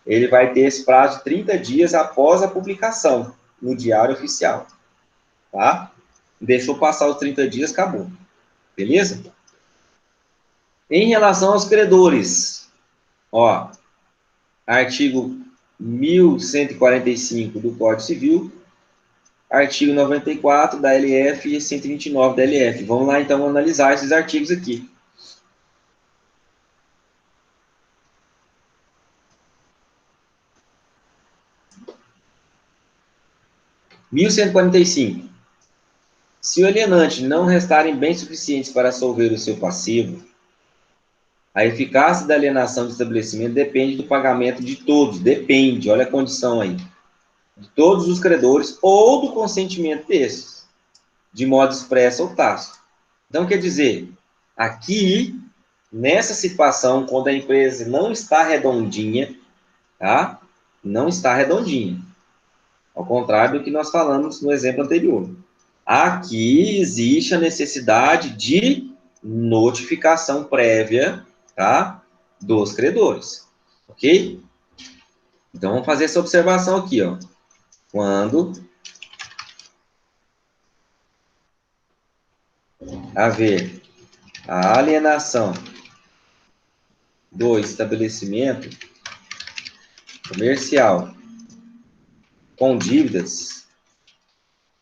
A: ele vai ter esse prazo de 30 dias após a publicação no Diário Oficial, tá? Deixou passar os 30 dias, acabou. Beleza? Em relação aos credores, ó, artigo 1145 do Código Civil, artigo 94 da LF e 129 da LF. Vamos lá, então, analisar esses artigos aqui. º 1145. Se o alienante não restarem bens suficientes para solver o seu passivo, a eficácia da alienação do estabelecimento depende do pagamento de todos. Depende, olha a condição aí. De todos os credores ou do consentimento desses, de modo expresso ou tácito. Então, quer dizer, aqui, nessa situação, quando a empresa não está redondinha, tá? Não está redondinha. Ao contrário do que nós falamos no exemplo anterior. Aqui existe a necessidade de notificação prévia, tá? Dos credores. Ok? Então, vamos fazer essa observação aqui, ó. Quando haver a alienação do estabelecimento comercial com dívidas,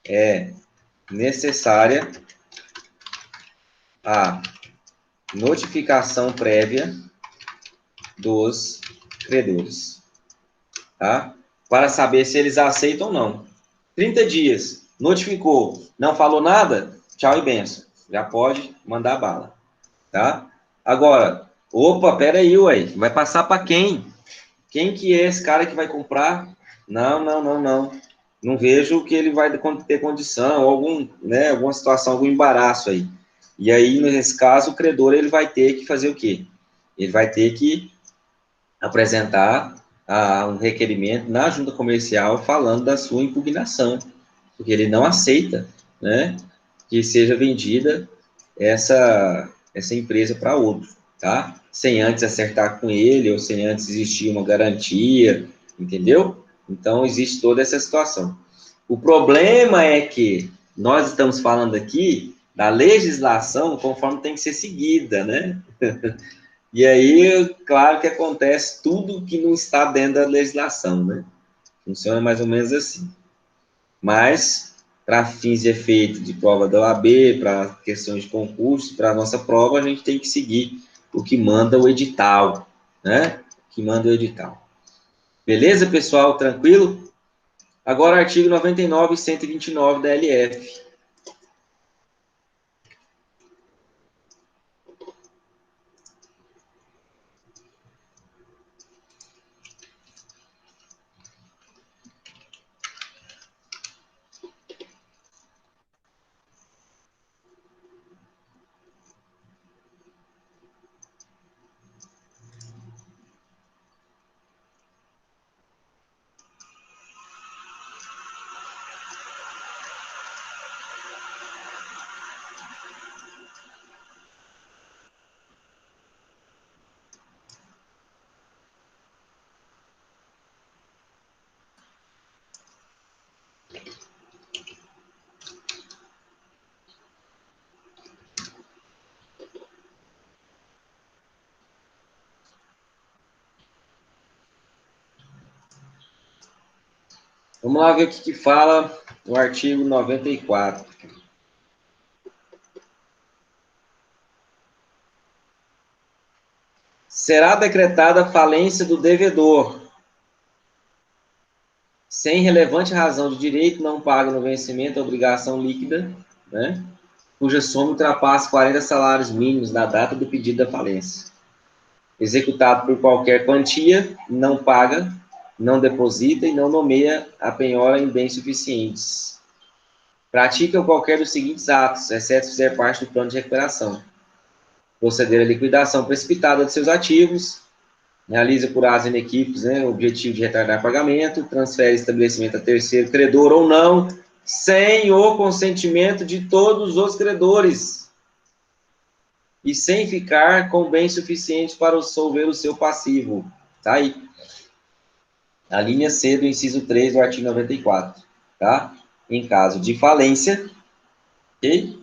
A: é necessária a notificação prévia dos credores, tá? Para saber se eles aceitam ou não. 30 dias, notificou, não falou nada, tchau e benção. Já pode mandar bala, tá? Agora, opa, peraí, ué, vai passar para quem? Quem que é esse cara que vai comprar? Não. Não vejo que ele vai ter condição, algum, né, alguma situação, algum embaraço aí. E aí, nesse caso, o credor ele vai ter que fazer o quê? Ele vai ter que apresentar um requerimento na junta comercial falando da sua impugnação, porque ele não aceita, né, que seja vendida essa empresa para outro, tá? Sem antes acertar com ele, ou sem antes existir uma garantia, entendeu? Então, existe toda essa situação. O problema é que nós estamos falando aqui da legislação conforme tem que ser seguida, né? E aí, claro que acontece tudo que não está dentro da legislação, né? Funciona mais ou menos assim. Mas, para fins e efeitos de prova da OAB, para questões de concurso, para a nossa prova, a gente tem que seguir o que manda o edital, né? O que manda o edital. Beleza, pessoal? Tranquilo? Agora, artigo 99 e 129 da LF. Vamos lá ver o que fala o artigo 94. Será decretada a falência do devedor, sem relevante razão de direito, não paga no vencimento a obrigação líquida, né, cuja soma ultrapasse 40 salários mínimos na data do pedido da falência. executado por qualquer quantia, não paga, não deposita e não nomeia a penhora em bens suficientes. Pratica qualquer dos seguintes atos, exceto se fizer parte do plano de recuperação. Proceder à liquidação precipitada de seus ativos, realiza por atos inequívocos, né, o objetivo de retardar pagamento, transfere estabelecimento a terceiro credor ou não, sem o consentimento de todos os credores e sem ficar com bens suficientes para solver o seu passivo. Tá aí. A linha C do inciso 3 do artigo 94. Tá? Em caso de falência, ok?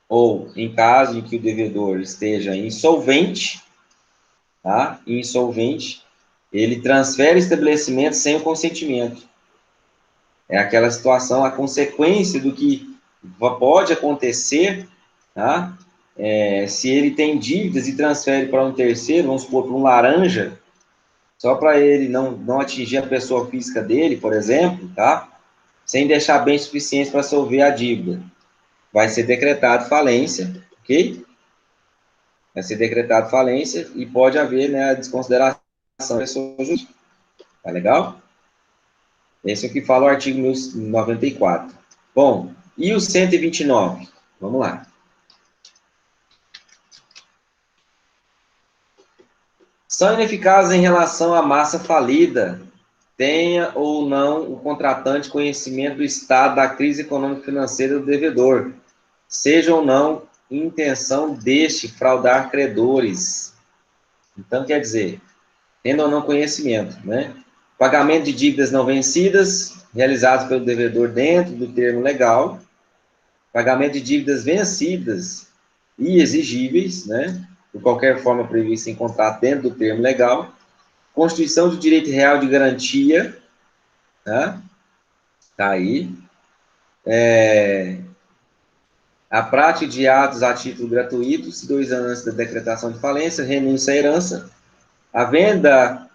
A: Ou em caso em que o devedor esteja insolvente, tá? Insolvente, ele transfere o estabelecimento sem o consentimento. É aquela situação, a consequência do que pode acontecer, tá? Se ele tem dívidas e transfere para um terceiro, vamos supor, para um laranja, só para ele não atingir a pessoa física dele, por exemplo, tá? Sem deixar bens suficientes para solver a dívida. Vai ser decretado falência, ok? Vai ser decretado falência e pode haver, né, a desconsideração da pessoa jurídica. Tá legal? Esse é o que fala o artigo 1094. Bom, e o 129? Vamos lá. São ineficazes em relação à massa falida, tenha ou não o contratante conhecimento do estado da crise econômica e financeira do devedor, seja ou não intenção deste fraudar credores. Então, quer dizer, tendo ou não conhecimento, né? Pagamento de dívidas não vencidas, realizados pelo devedor dentro do termo legal, pagamento de dívidas vencidas e exigíveis, né? De qualquer forma prevista em contrato dentro do termo legal, constituição de direito real de garantia, tá? Tá aí. A prática de atos a título gratuito, 2 anos antes da decretação de falência, renúncia à herança, a venda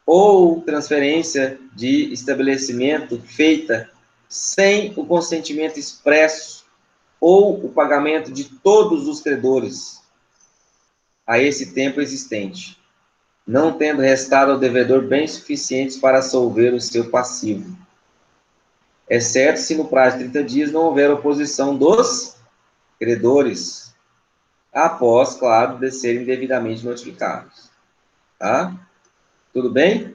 A: ou transferência de estabelecimento feita sem o consentimento expresso ou o pagamento de todos os credores a esse tempo existente, não tendo restado ao devedor bens suficientes para solver o seu passivo, exceto se no prazo de 30 dias não houver oposição dos credores, após, claro, de serem devidamente notificados. Tá? Tudo bem?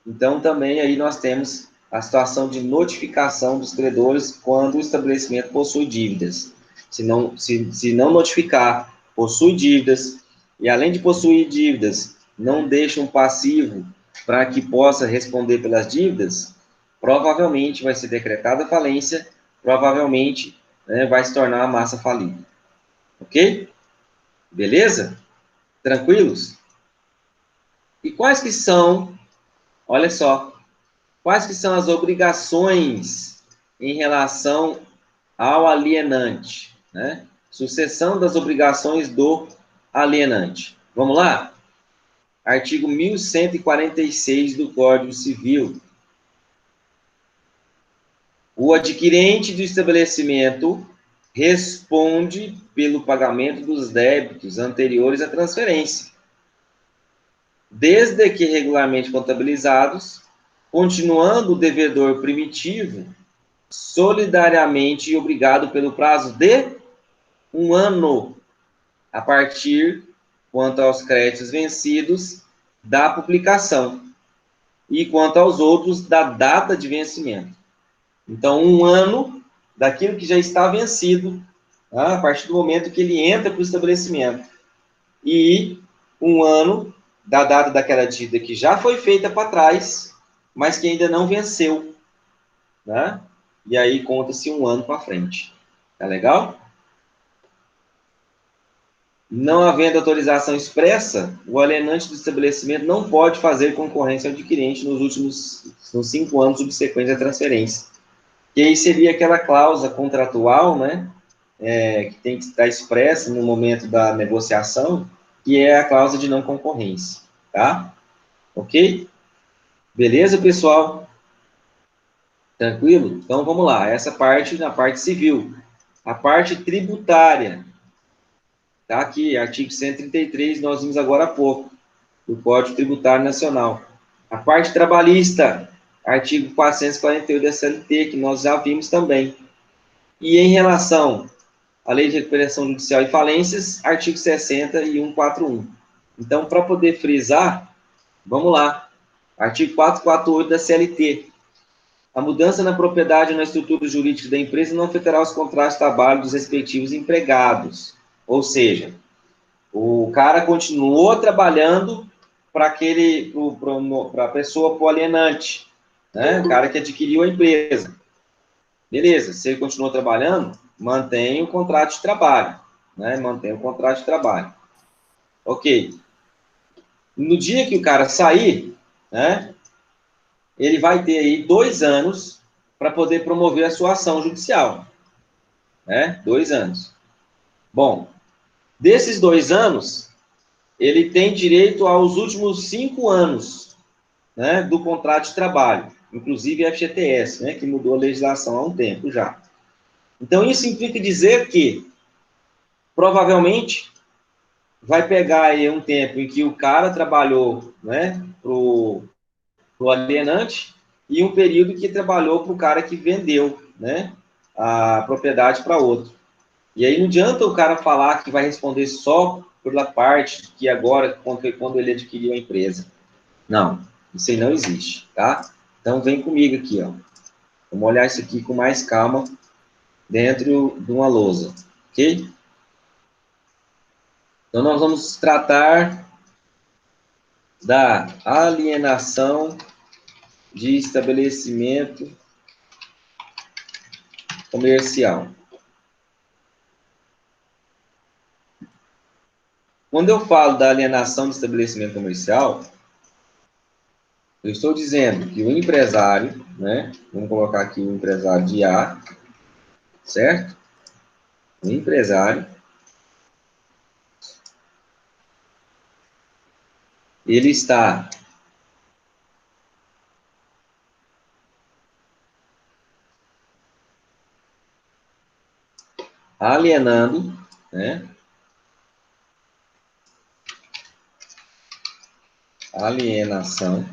A: Então, também aí nós temos a situação de notificação dos credores quando o estabelecimento possui dívidas. Se não notificar, possui dívidas, e além de possuir dívidas, não deixa um passivo para que possa responder pelas dívidas, provavelmente vai ser decretada a falência, provavelmente, né, vai se tornar a massa falida. Ok? Beleza? Tranquilos? E quais que são, olha só, quais que são as obrigações em relação ao alienante, né? Sucessão das obrigações do alienante. Vamos lá? Artigo 1146 do Código Civil. O adquirente do estabelecimento responde pelo pagamento dos débitos anteriores à transferência, desde que regularmente contabilizados, continuando o devedor primitivo solidariamente obrigado pelo prazo de 1 ano, a partir, quanto aos créditos vencidos, da publicação, e quanto aos outros, da data de vencimento. Então, 1 ano daquilo que já está vencido, tá? A partir do momento que ele entra para o estabelecimento, e 1 ano da data daquela dívida que já foi feita para trás, mas que ainda não venceu, né? E aí conta-se 1 ano para frente. Tá legal? Não havendo autorização expressa, o alienante do estabelecimento não pode fazer concorrência ao adquirente nos 5 anos subsequentes à transferência. Que aí seria aquela cláusula contratual, né? Que tem que estar expressa no momento da negociação, que é a cláusula de não concorrência. Tá? Ok? Beleza, pessoal? Tranquilo? Então, vamos lá. Essa parte na parte civil. A parte tributária. Tá aqui, artigo 133, nós vimos agora há pouco, do Código Tributário Nacional. A parte trabalhista, artigo 448 da CLT, que nós já vimos também. E em relação à Lei de Recuperação Judicial e Falências, artigo 60 e 141. Então, para poder frisar, vamos lá. Artigo 448 da CLT. A mudança na propriedade ou na estrutura jurídica da empresa não afetará os contratos de trabalho dos respectivos empregados. Ou seja, o cara continuou trabalhando para a pessoa pro alienante, né? O cara que adquiriu a empresa. Beleza, se ele continuou trabalhando, mantém o contrato de trabalho, né? Mantém o contrato de trabalho. Ok. No dia que o cara sair, né? Ele vai ter aí 2 anos para poder promover a sua ação judicial, né? 2 anos. Bom, desses 2 anos, ele tem direito aos últimos 5 anos, né, do contrato de trabalho, inclusive FGTS, né, que mudou a legislação há um tempo já. Então, isso implica dizer que, provavelmente, vai pegar aí um tempo em que o cara trabalhou, né, pro alienante e um período que trabalhou para o cara que vendeu, né, a propriedade para outro. E aí não adianta o cara falar que vai responder só pela parte que agora, quando ele adquiriu a empresa. Não, isso aí não existe, tá? Então vem comigo aqui, ó. Vamos olhar isso aqui com mais calma dentro de uma lousa, ok? Então nós vamos tratar da alienação de estabelecimento comercial. Quando eu falo da alienação de estabelecimento comercial, eu estou dizendo que o empresário, né? Vamos colocar aqui o empresário de A, certo? O empresário, ele está alienando, né? Alienação,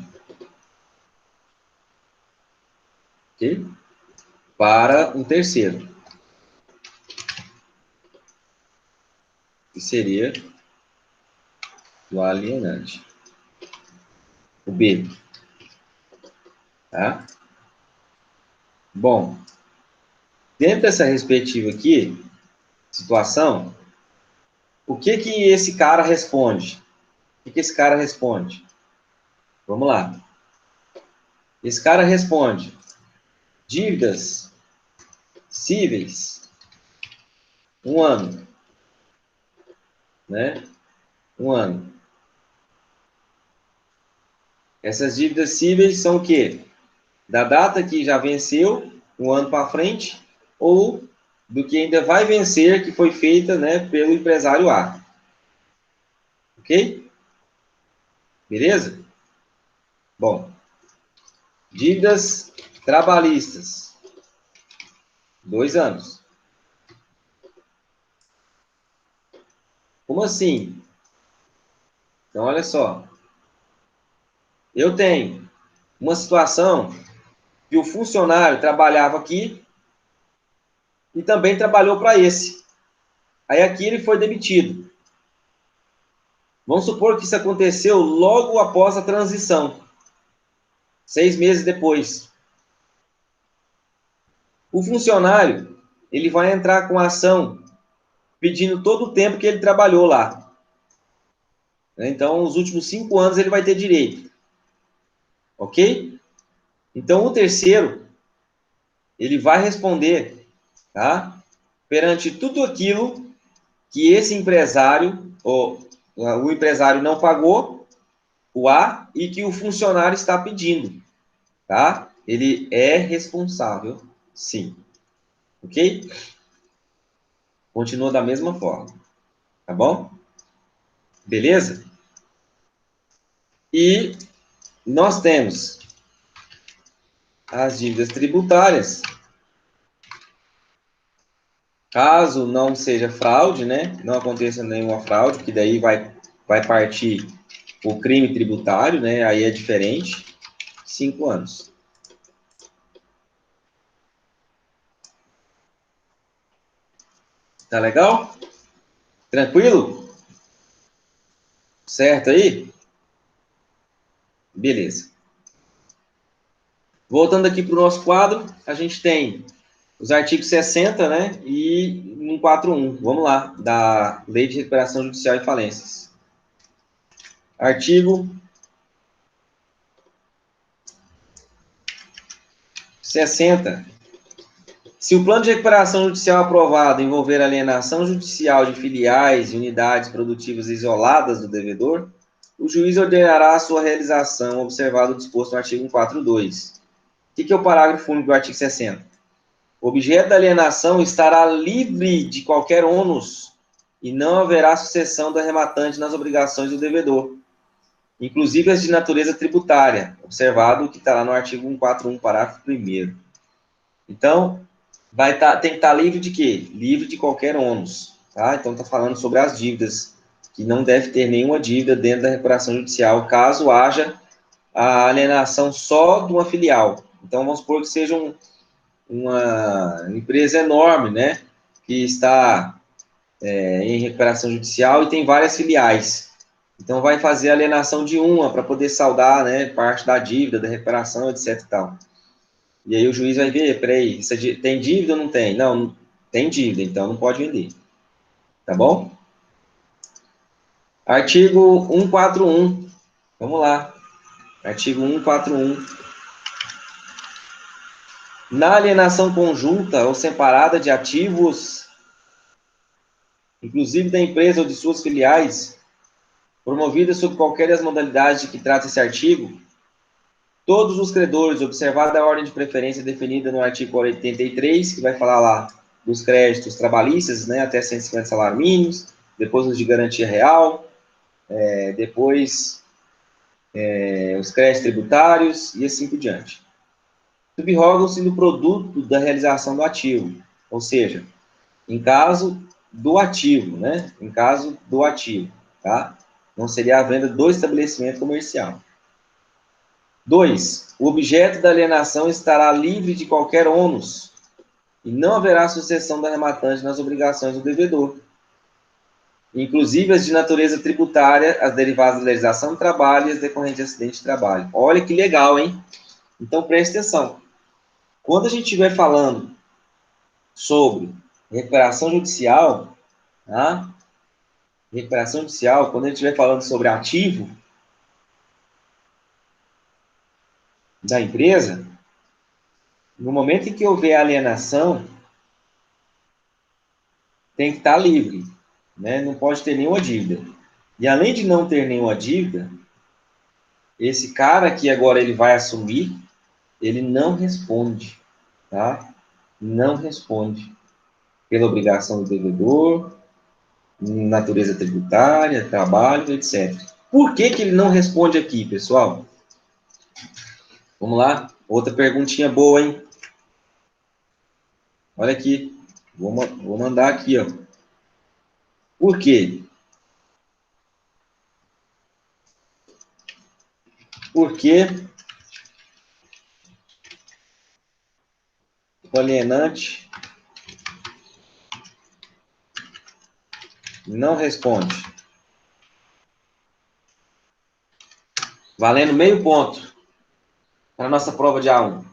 A: ok? Para um terceiro, que seria o alienante, o B, tá? Bom, dentro dessa respectiva aqui, situação, o que que esse cara responde? O que que esse cara responde? Vamos lá. Esse cara responde: dívidas cíveis, 1 ano, né? 1 ano. Essas dívidas cíveis são o quê? Da data que já venceu, 1 ano para frente, ou do que ainda vai vencer, que foi feita, né, pelo empresário A. Ok? Beleza? Bom, dívidas trabalhistas, 2 anos. Como assim? Então, olha só. Eu tenho uma situação que o funcionário trabalhava aqui e também trabalhou para esse. Aí aqui ele foi demitido. Vamos supor que isso aconteceu logo após a transição, 6 meses depois. O funcionário, ele vai entrar com a ação pedindo todo o tempo que ele trabalhou lá. Então, os últimos 5 anos ele vai ter direito. Ok? Então, o terceiro, ele vai responder, tá? Perante tudo aquilo que esse empresário, ou o empresário não pagou, o A, e que o funcionário está pedindo, tá? Ele é responsável, sim. Ok? Continua da mesma forma, tá bom? Beleza? E nós temos as dívidas tributárias, Caso não seja fraude, né? Não aconteça nenhuma fraude, que daí vai partir o crime tributário, né? Aí é diferente. 5 anos. Tá legal? Tranquilo? Certo aí? Beleza. Voltando aqui para o nosso quadro, a gente tem os artigos 60, né? E 141. Vamos lá, da Lei de Recuperação Judicial e Falências. Artigo 60. Se o plano de recuperação judicial aprovado envolver alienação judicial de filiais e unidades produtivas isoladas do devedor, o juiz ordenará a sua realização, observado o disposto no artigo 142. O que é o parágrafo único do artigo 60? O objeto da alienação estará livre de qualquer ônus e não haverá sucessão do arrematante nas obrigações do devedor, inclusive as de natureza tributária, observado o que está lá no artigo 141, parágrafo 1º. Então, tem que estar livre de quê? Livre de qualquer ônus. Tá? Então, está falando sobre as dívidas, que não deve ter nenhuma dívida dentro da recuperação judicial, caso haja a alienação só de uma filial. Então, vamos supor que seja uma empresa enorme, né? Que está em recuperação judicial e tem várias filiais. Então, vai fazer a alienação de uma para poder saldar, né, parte da dívida, da recuperação, etc. E tal. E aí o juiz vai ver, peraí, tem dívida ou não tem? Não, tem dívida, então não pode vender. Tá bom? Artigo 141. Vamos lá. Artigo 141. Na alienação conjunta ou separada de ativos, inclusive da empresa ou de suas filiais, promovida sob qualquer das modalidades de que trata esse artigo, todos os credores, observada a ordem de preferência definida no artigo 83, que vai falar lá dos créditos trabalhistas, né, até 150 salários mínimos, depois os de garantia real, depois os créditos tributários e assim por diante. Subrogam-se no produto da realização do ativo, ou seja, em caso do ativo, né? Em caso do ativo, tá? Não seria a venda do estabelecimento comercial. 2. O objeto da alienação estará livre de qualquer ônus e não haverá sucessão do arrematante nas obrigações do devedor, inclusive as de natureza tributária, as derivadas da legislação do trabalho e as decorrentes de acidente de trabalho. Olha que legal, hein? Então, preste atenção. Quando a gente estiver falando sobre recuperação judicial, tá? Recuperação judicial, quando a gente estiver falando sobre ativo da empresa, no momento em que houver alienação, tem que estar livre, né? Não pode ter nenhuma dívida. E além de não ter nenhuma dívida, esse cara que agora ele vai assumir, ele não responde, tá? Não responde pela obrigação do devedor, natureza tributária, trabalho, etc. Por que que ele não responde aqui, pessoal? Vamos lá, outra perguntinha boa, hein? Olha aqui, vou mandar aqui, ó. Por quê? Porque o alienante não responde. Valendo meio ponto para a nossa prova de A1.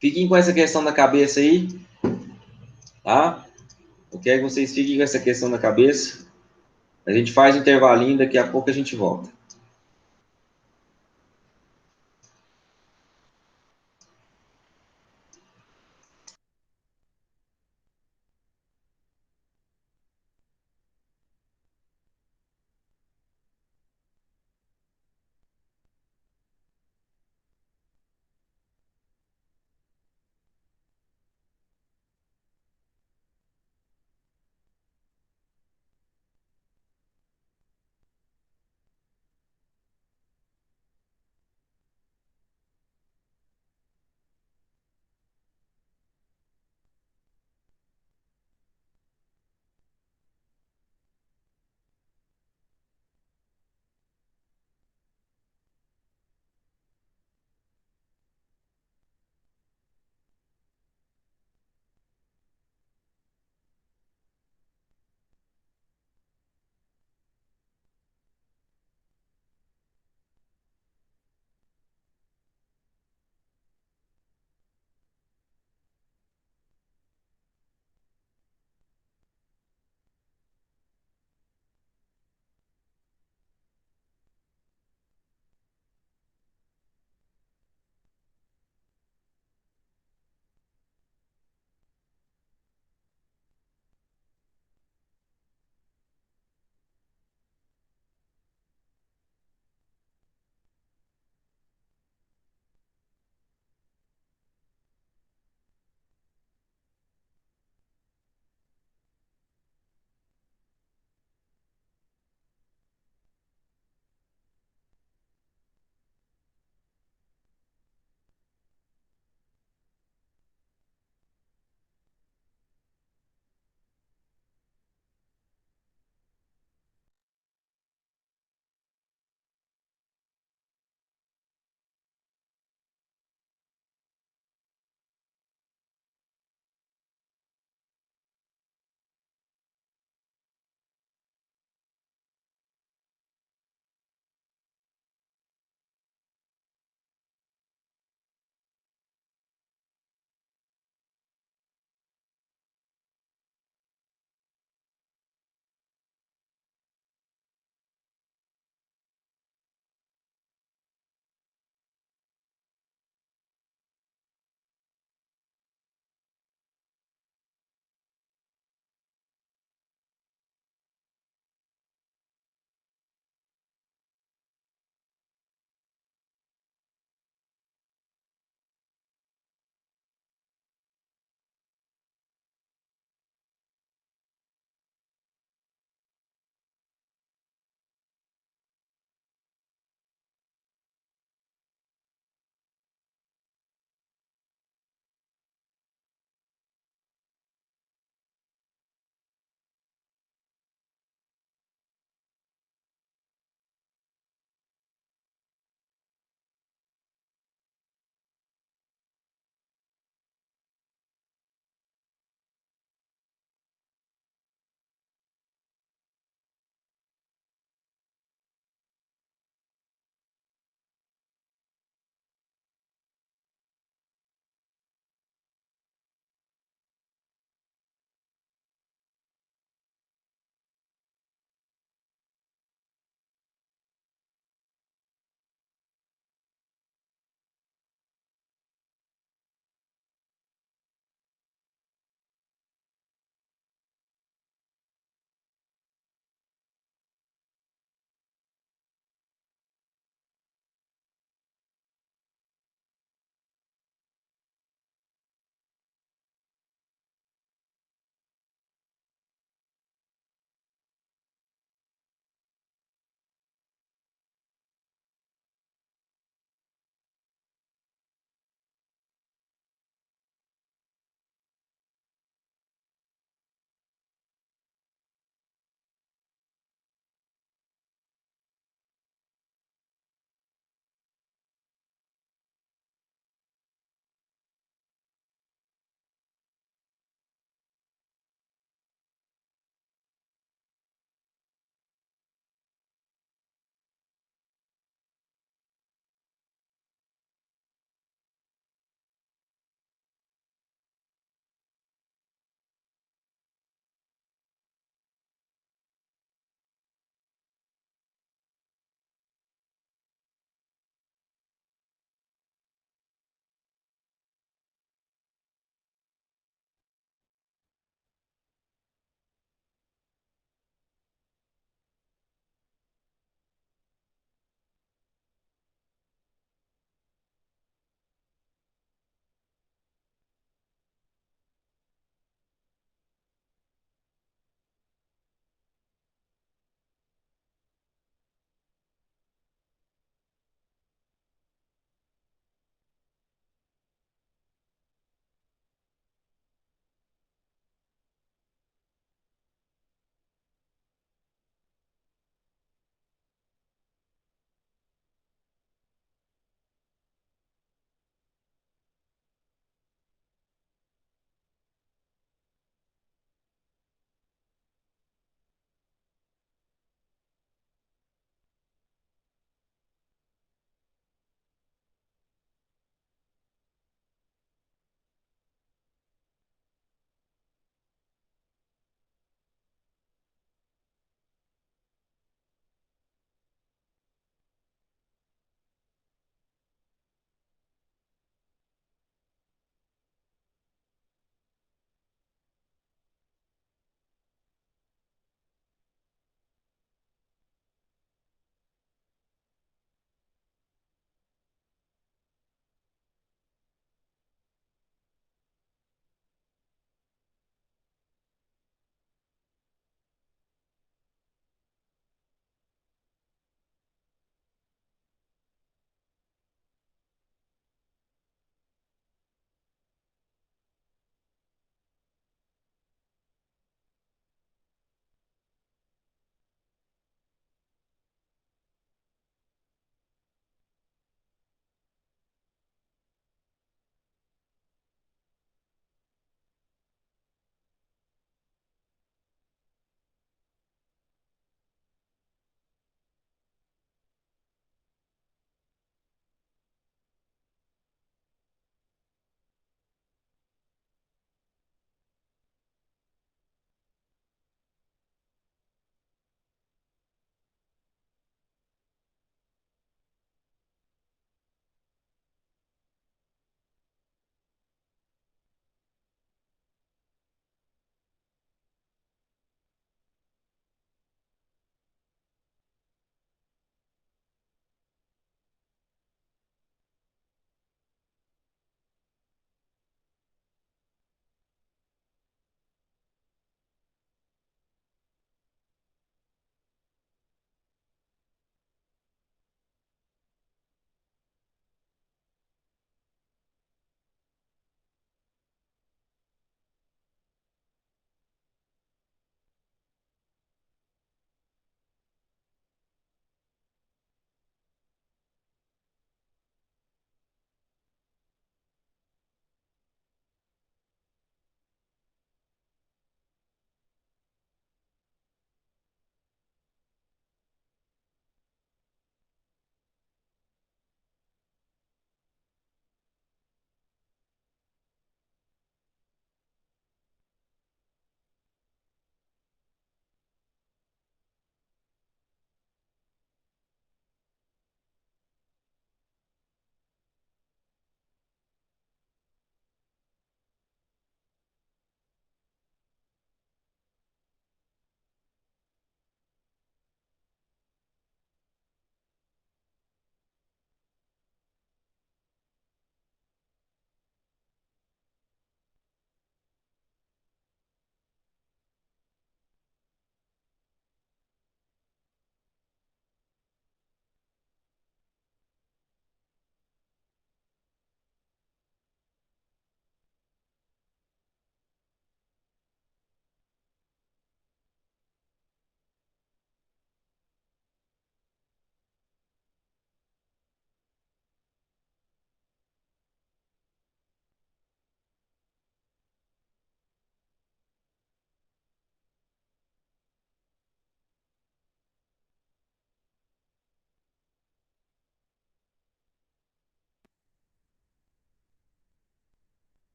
A: Fiquem com essa questão na cabeça aí, tá? Eu quero que vocês fiquem com essa questão na cabeça. A gente faz um intervalinho, daqui a pouco a gente volta.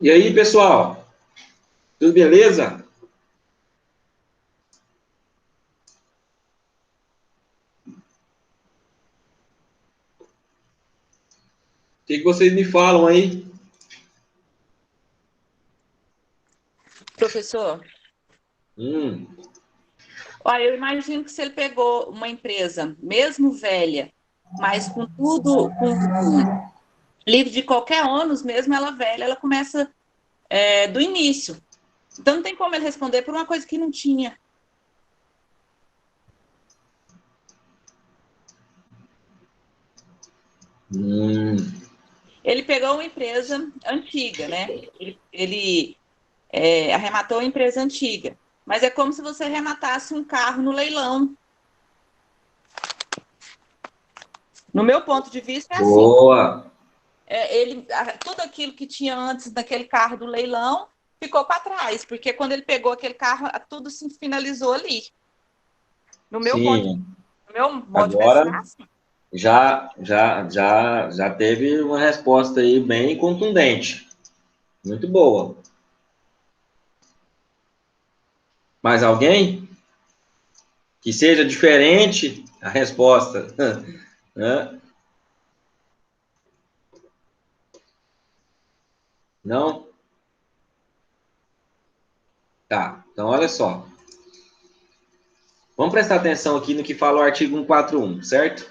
A: E aí, pessoal? Tudo beleza? O que vocês me falam aí?
C: Professor,
A: Hum,
C: olha, eu imagino que se ele pegou uma empresa, mesmo velha, mas com tudo, com livre de qualquer ônus, mesmo ela velha, ela começa do início. Então não tem como ele responder por uma coisa que não tinha.
A: hum,
C: Ele pegou uma empresa antiga, né? Ele arrematou uma empresa antiga. Mas é como se você arrematasse um carro no leilão. No meu ponto de vista, é assim.
A: boa.
C: Tudo aquilo que tinha antes daquele carro do leilão ficou para trás, porque quando ele pegou aquele carro, tudo se finalizou ali. No meu ponto,
A: Sim,
C: no meu modo de pensar, é
A: agora
C: assim.
A: já teve uma resposta aí bem contundente. Muito boa. Mais alguém? Que seja diferente a resposta. Né? Não? Tá. Então, olha só. Vamos prestar atenção aqui no que fala o artigo 141, certo?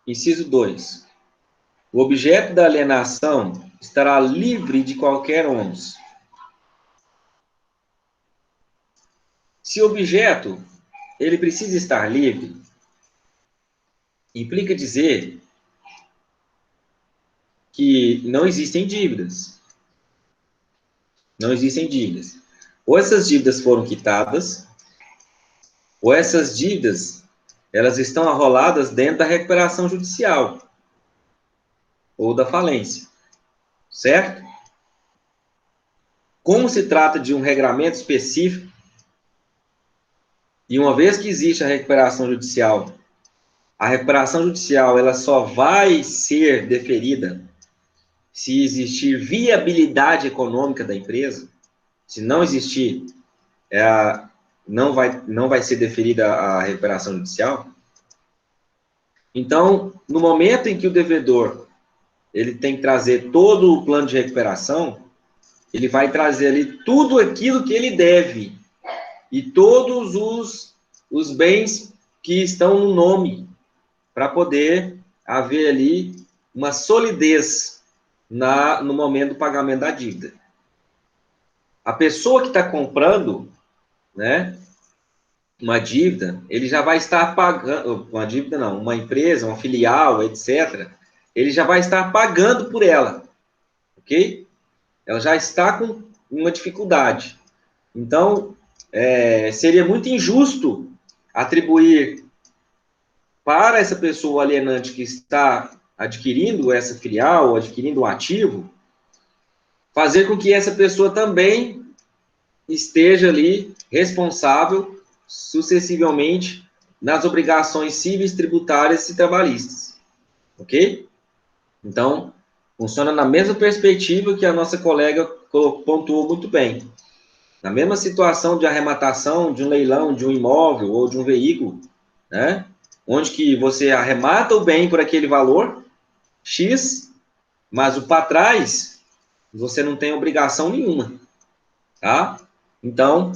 A: Inciso 2. O objeto da alienação estará livre de qualquer ônus. Se o objeto ele precisa estar livre, implica dizer que não existem dívidas. Não existem dívidas. Ou essas dívidas foram quitadas, ou essas dívidas elas estão arroladas dentro da recuperação judicial ou da falência, certo? Como se trata de um regramento específico, e uma vez que existe a recuperação judicial ela só vai ser deferida se existir viabilidade econômica da empresa. Se não existir, não vai ser deferida a recuperação judicial. Então, no momento em que o devedor ele tem que trazer todo o plano de recuperação, ele vai trazer ali tudo aquilo que ele deve e todos os bens que estão no nome, para poder haver ali uma solidez no momento do pagamento da dívida. A pessoa que está comprando, né, uma dívida, ele já vai estar pagando, uma dívida não, uma empresa, uma filial, etc., ele já vai estar pagando por ela, ok? Ela já está com uma dificuldade. Então, seria muito injusto atribuir para essa pessoa alienante que está adquirindo essa filial, adquirindo um ativo, fazer com que essa pessoa também esteja ali responsável sucessivamente nas obrigações cíveis, tributárias e trabalhistas. Ok? Então, funciona na mesma perspectiva que a nossa colega pontuou muito bem. Na mesma situação de arrematação de um leilão, de um imóvel ou de um veículo, né? Onde que você arremata o bem por aquele valor, X, mas o para trás, você não tem obrigação nenhuma, tá? Então,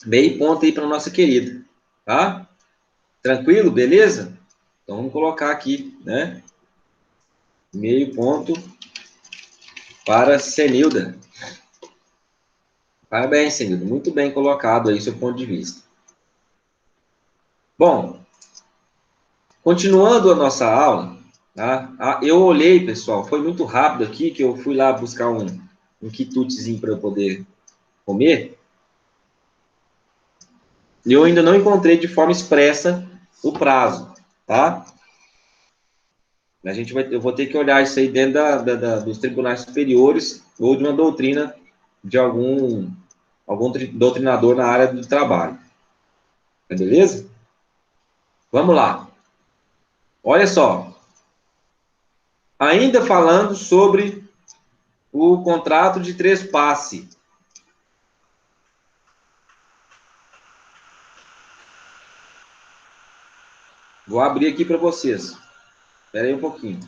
A: meio ponto aí para nossa querida, tá? Tranquilo, beleza? Então, vamos colocar aqui, né? Meio ponto para Senilda. Parabéns, Senilda. Muito bem colocado aí seu ponto de vista. Bom, continuando a nossa aula, tá? Eu olhei, pessoal, foi muito rápido aqui que eu fui lá buscar um quitutezinho para eu poder comer. E eu ainda não encontrei de forma expressa o prazo, tá? Eu vou ter que olhar isso aí dentro dos tribunais superiores ou de uma doutrina de algum doutrinador na área do trabalho. Beleza? Vamos lá. Olha só. Ainda falando sobre o contrato de trespasse. Vou abrir aqui para vocês. Espera aí um pouquinho.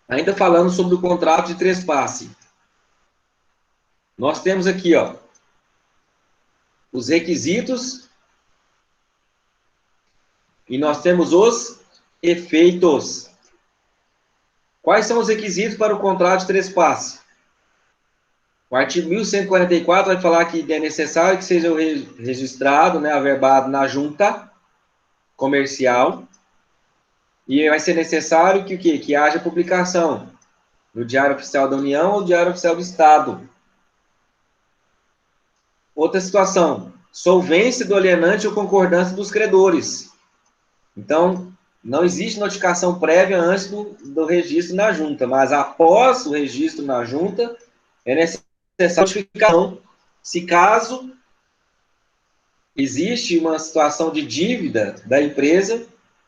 A: Ainda falando sobre o contrato de trespasse. Nós temos aqui, ó, os requisitos e nós temos os efeitos. Quais são os requisitos para o contrato de trespasse? O artigo 1144 vai falar que é necessário que seja registrado, né, averbado na junta comercial, e vai ser necessário que o quê? Que haja publicação no Diário Oficial da União ou Diário Oficial do Estado. Outra situação, solvência do alienante ou concordância dos credores. Então, não existe notificação prévia antes do registro na junta, mas após o registro na junta, é necessário notificação, se caso existe uma situação de dívida da empresa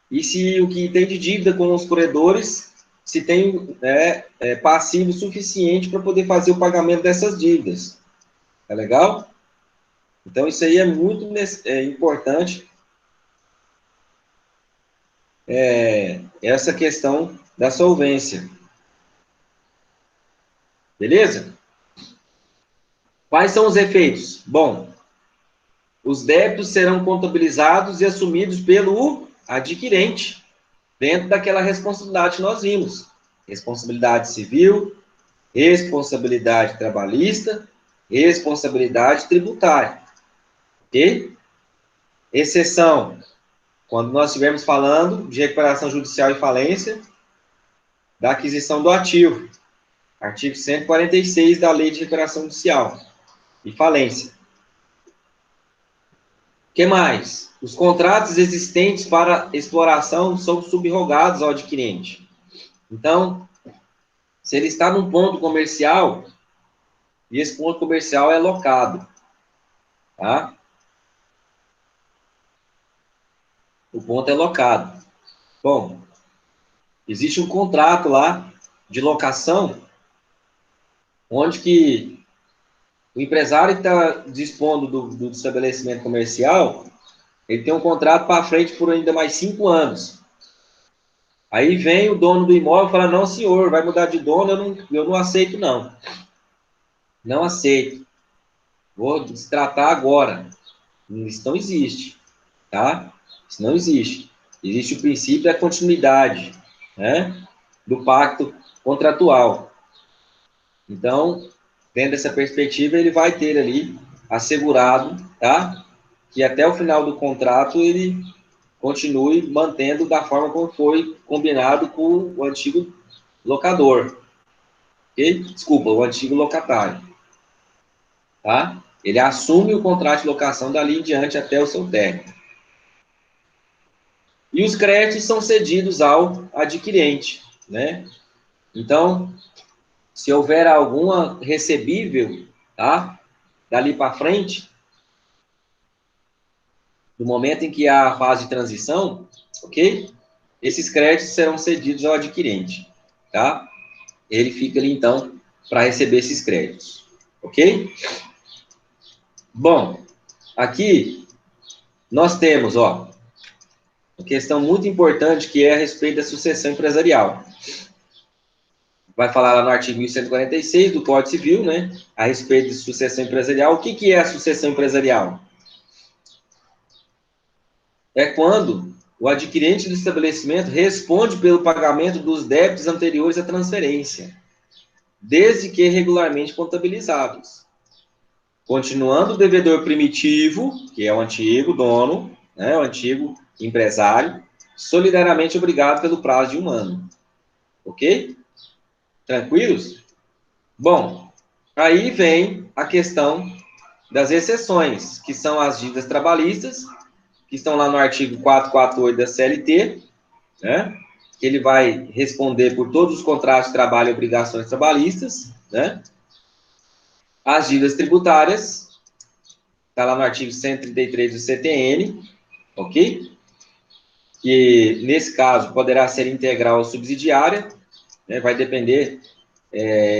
A: e se o que tem de dívida com os credores, se tem passivo suficiente para poder fazer o pagamento dessas dívidas. É legal? Então, isso aí é muito importante, essa questão da solvência. Beleza? Quais são os efeitos? Bom, os débitos serão contabilizados e assumidos pelo adquirente, dentro daquela responsabilidade que nós vimos. Responsabilidade civil, responsabilidade trabalhista, responsabilidade tributária. Ok? Exceção, quando nós estivermos falando de recuperação judicial e falência, da aquisição do ativo. Artigo 146 da Lei de Recuperação Judicial e Falência. O que mais? Os contratos existentes para exploração são subrogados ao adquirente. Então, se ele está num ponto comercial, e esse ponto comercial é locado, tá? O ponto é locado. Bom, existe um contrato lá de locação, onde que o empresário que está dispondo do estabelecimento comercial, ele tem um contrato para frente por ainda mais 5 anos. Aí vem o dono do imóvel e fala, não, senhor, vai mudar de dono, eu não aceito, não. Não aceito. Vou destratar agora. Isso não existe, tá? Isso não existe. Existe o princípio da continuidade, né? Do pacto contratual. Então, dentro dessa perspectiva, ele vai ter ali assegurado, tá? Que até o final do contrato ele continue mantendo da forma como foi combinado com o antigo locador. Ok? Desculpa, o antigo locatário. Tá? Ele assume o contrato de locação dali em diante até o seu término. E os créditos são cedidos ao adquirente, né? Então, se houver alguma recebível, tá? Dali para frente, no momento em que há a fase de transição, ok? Esses créditos serão cedidos ao adquirente, tá? Ele fica ali, então, para receber esses créditos, ok? Bom, aqui nós temos, ó, uma questão muito importante que é a respeito da sucessão empresarial. Vai falar lá no artigo 1146 do Código Civil, né, a respeito de sucessão empresarial. O que é a sucessão empresarial? É quando o adquirente do estabelecimento responde pelo pagamento dos débitos anteriores à transferência, desde que regularmente contabilizados. Continuando o devedor primitivo, que é o antigo dono, né, o antigo empresário, solidariamente obrigado pelo prazo de 1 ano. Ok? Tranquilos? Bom, aí vem a questão das exceções, que são as dívidas trabalhistas, que estão lá no artigo 448 da CLT, né? Que ele vai responder por todos os contratos de trabalho e obrigações trabalhistas, né? As dívidas tributárias, está lá no artigo 133 do CTN, ok? Que, nesse caso, poderá ser integral ou subsidiária, né? Vai depender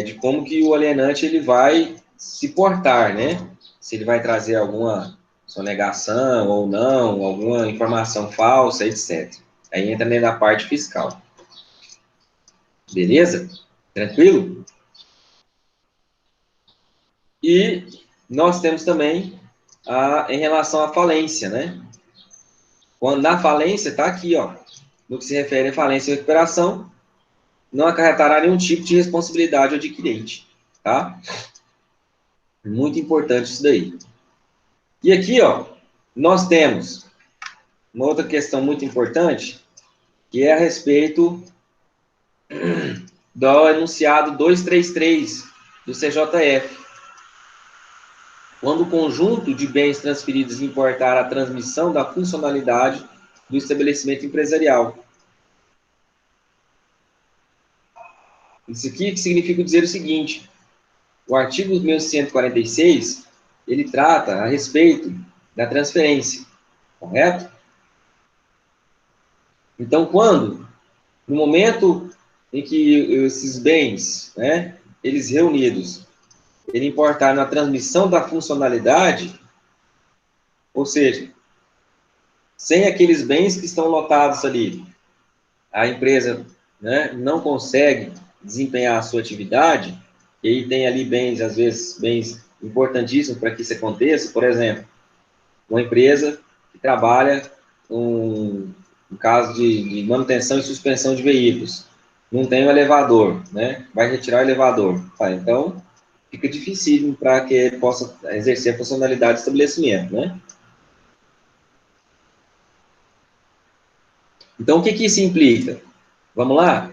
A: de como que o alienante ele vai se portar, né? Se ele vai trazer alguma sonegação ou não, alguma informação falsa, etc. Aí entra na parte fiscal. Beleza? Tranquilo? E nós temos também em relação à falência, né? Quando na falência, está aqui, ó, no que se refere à falência e recuperação, não acarretará nenhum tipo de responsabilidade ao adquirente, tá? Muito importante isso daí. E aqui, ó, nós temos uma outra questão muito importante, que é a respeito do enunciado 233 do CJF. Quando o conjunto de bens transferidos importar a transmissão da funcionalidade do estabelecimento empresarial. Isso aqui significa dizer o seguinte: o artigo 1146, ele trata a respeito da transferência, correto? Então, no momento em que esses bens, né, eles reunidos, ele importar na transmissão da funcionalidade, ou seja, sem aqueles bens que estão lotados ali, a empresa, né, não consegue desempenhar a sua atividade, e aí tem ali bens, às vezes, bens importantíssimos para que isso aconteça. Por exemplo, uma empresa que trabalha no caso de manutenção e suspensão de veículos, não tem um elevador, né? Vai retirar o elevador. Tá, então, fica difícil para que ele possa exercer a funcionalidade do estabelecimento, né? Então, o que isso implica? Vamos lá?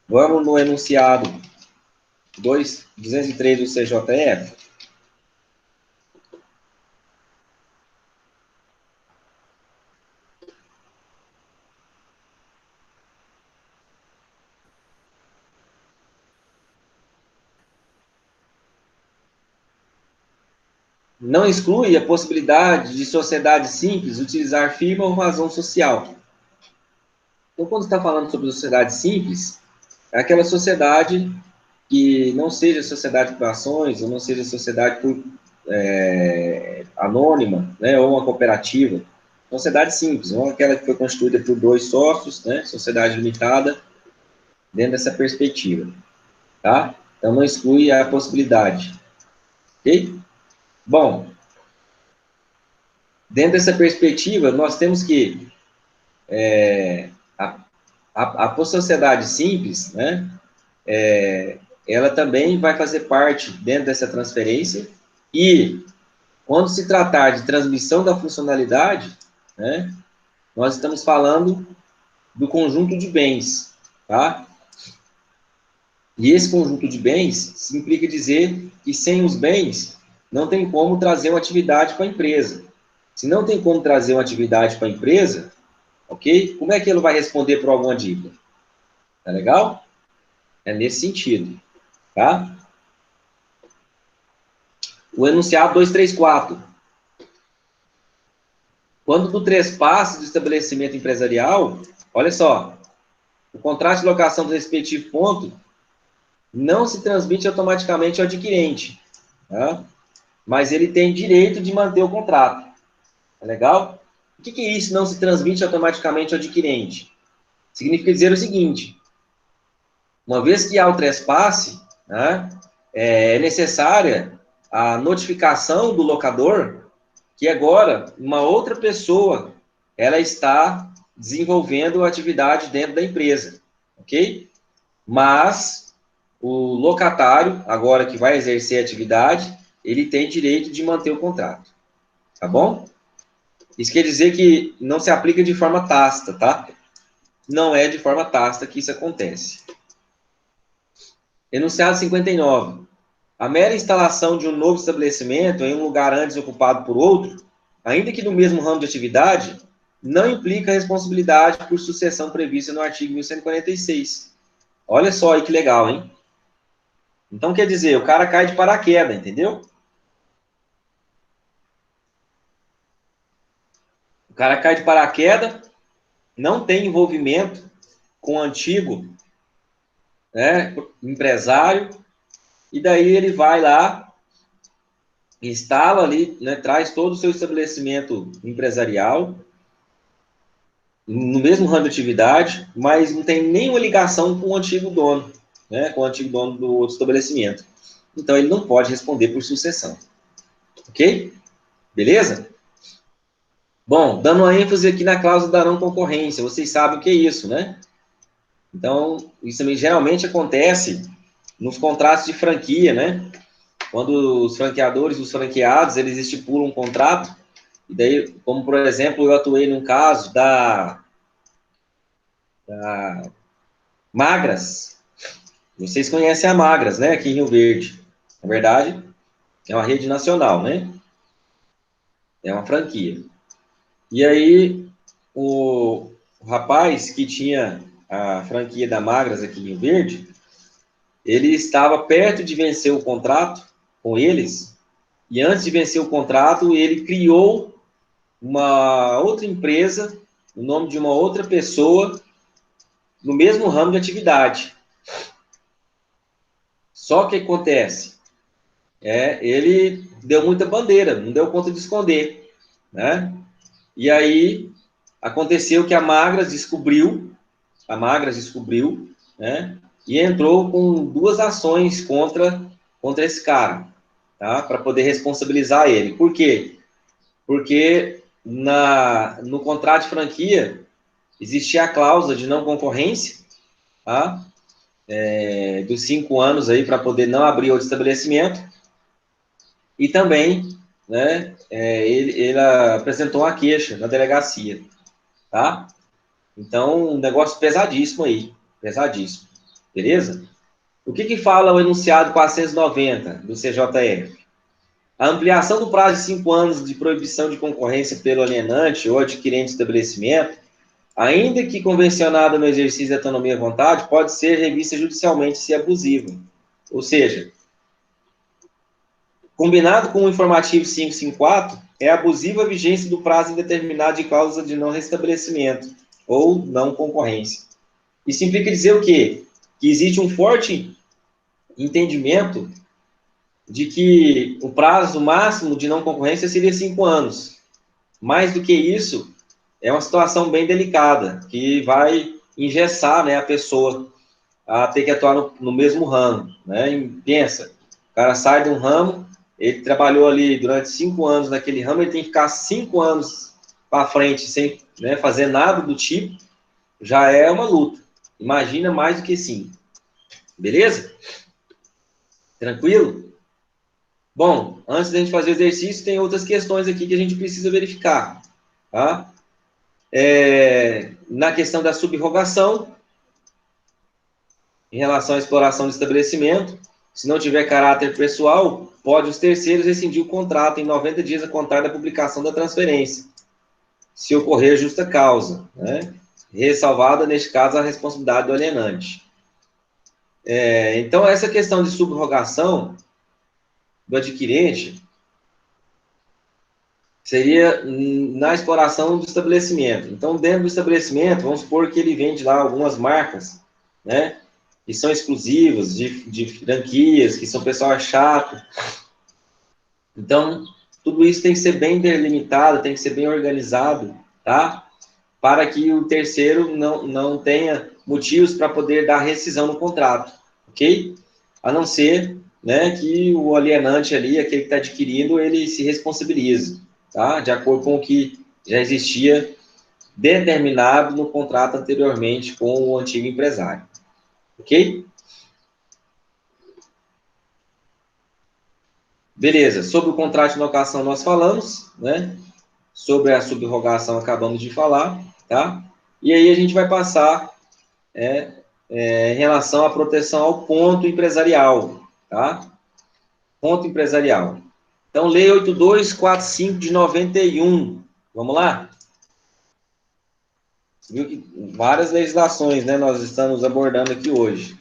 A: Vamos no enunciado 203 do CJF. Não exclui a possibilidade de sociedade simples utilizar firma ou razão social. Então, quando está falando sobre sociedade simples, é aquela sociedade que não seja sociedade por ações, ou não seja sociedade anônima, né, ou uma cooperativa. Sociedade simples, não aquela que foi constituída por 2 sócios, né, sociedade limitada, dentro dessa perspectiva. Tá? Então, não exclui a possibilidade. Ok? Bom, dentro dessa perspectiva, nós temos que a sociedade simples, né, ela também vai fazer parte dentro dessa transferência, e quando se tratar de transmissão da funcionalidade, né, nós estamos falando do conjunto de bens, tá? E esse conjunto de bens implica dizer que sem os bens não tem como trazer uma atividade para a empresa. Se não tem como trazer uma atividade para a empresa, ok? Como é que ele vai responder por alguma dívida? Tá legal? É nesse sentido, tá? O enunciado 234. Quando do trespasse do estabelecimento empresarial, olha só, o contrato de locação do respectivo ponto não se transmite automaticamente ao adquirente, tá? Mas ele tem direito de manter o contrato. Tá legal? O que é isso, não se transmite automaticamente ao adquirente? Significa dizer o seguinte: uma vez que há o trespasse, né, é necessária a notificação do locador que agora uma outra pessoa ela está desenvolvendo a atividade dentro da empresa, ok? Mas o locatário, agora que vai exercer a atividade, ele tem direito de manter o contrato, tá bom? Isso quer dizer que não se aplica de forma tácita, tá? Não é de forma tácita que isso acontece. Enunciado 59. A mera instalação de um novo estabelecimento em um lugar antes ocupado por outro, ainda que no mesmo ramo de atividade, não implica responsabilidade por sucessão prevista no artigo 1146. Olha só aí que legal, hein? Então, quer dizer, o cara cai de paraquedas, entendeu? O cara cai de paraquedas, não tem envolvimento com o antigo, né, empresário, e daí ele vai lá, instala ali, né, traz todo o seu estabelecimento empresarial, no mesmo ramo de atividade, mas não tem nenhuma ligação com o antigo dono, né, com o antigo dono do outro estabelecimento. Então, ele não pode responder por sucessão. Ok? Beleza? Bom, dando uma ênfase aqui na cláusula da não concorrência, vocês sabem o que é isso, né? Então, isso também geralmente acontece nos contratos de franquia, né? Quando os franqueadores e os franqueados, eles estipulam um contrato, e daí, como por exemplo, eu atuei num caso da Magras. Vocês conhecem a Magras, né? Aqui em Rio Verde. Na verdade, é uma rede nacional, né? É uma franquia. E aí, o rapaz que tinha a franquia da Magras aqui em Rio Verde, ele estava perto de vencer o contrato com eles, e antes de vencer o contrato, ele criou uma outra empresa, o nome de uma outra pessoa, no mesmo ramo de atividade. Só que acontece, ele deu muita bandeira, não deu conta de esconder, né? E aí aconteceu que a Magras descobriu, né? E entrou com 2 ações contra esse cara, tá? Para poder responsabilizar ele. Por quê? Porque no contrato de franquia existia a cláusula de não concorrência, tá? Dos 5 anos aí para poder não abrir outro estabelecimento. E também, né, ele apresentou uma queixa na delegacia, tá? Então, um negócio pesadíssimo aí, pesadíssimo, beleza? O que fala o enunciado 490 do CJF? A ampliação do prazo de 5 anos de proibição de concorrência pelo alienante ou adquirente de estabelecimento, ainda que convencionada no exercício da autonomia à vontade, pode ser revista judicialmente se abusiva. Ou seja, combinado com o informativo 554, é abusiva a vigência do prazo indeterminado de cláusula de não restabelecimento ou não concorrência. Isso implica dizer o quê? Que existe um forte entendimento de que o prazo máximo de não concorrência seria 5 anos. Mais do que isso, é uma situação bem delicada, que vai engessar, né, a pessoa a ter que atuar no mesmo ramo. Né? E pensa, o cara sai de um ramo, ele trabalhou ali durante 5 anos naquele ramo, ele tem que ficar 5 anos para frente sem, né, fazer nada do tipo, já é uma luta. Imagina mais do que 5. Beleza? Tranquilo? Bom, antes da gente fazer o exercício, tem outras questões aqui que a gente precisa verificar. Tá? Na questão da subrogação, em relação à exploração do estabelecimento, se não tiver caráter pessoal, pode os terceiros rescindir o contrato em 90 dias a contar da publicação da transferência, se ocorrer justa causa, né? Ressalvada, neste caso, a responsabilidade do alienante. Então, essa questão de subrogação do adquirente seria na exploração do estabelecimento. Então, dentro do estabelecimento, vamos supor que ele vende lá algumas marcas, né, que são exclusivas, de franquias, que são pessoal chato. Então, tudo isso tem que ser bem delimitado, tem que ser bem organizado, tá? Para que o terceiro não tenha motivos para poder dar rescisão no contrato, ok? A não ser, né, que o alienante ali, aquele que está adquirindo, ele se responsabilize, tá? De acordo com o que já existia determinado no contrato anteriormente com o antigo empresário, ok? Beleza, sobre o contrato de locação nós falamos, né? Sobre a subrogação acabamos de falar, tá? E aí a gente vai passar em relação à proteção ao ponto empresarial, tá? Ponto empresarial. Então, Lei 8245 de 91. Vamos lá? Viu que várias legislações, né, nós estamos abordando aqui hoje.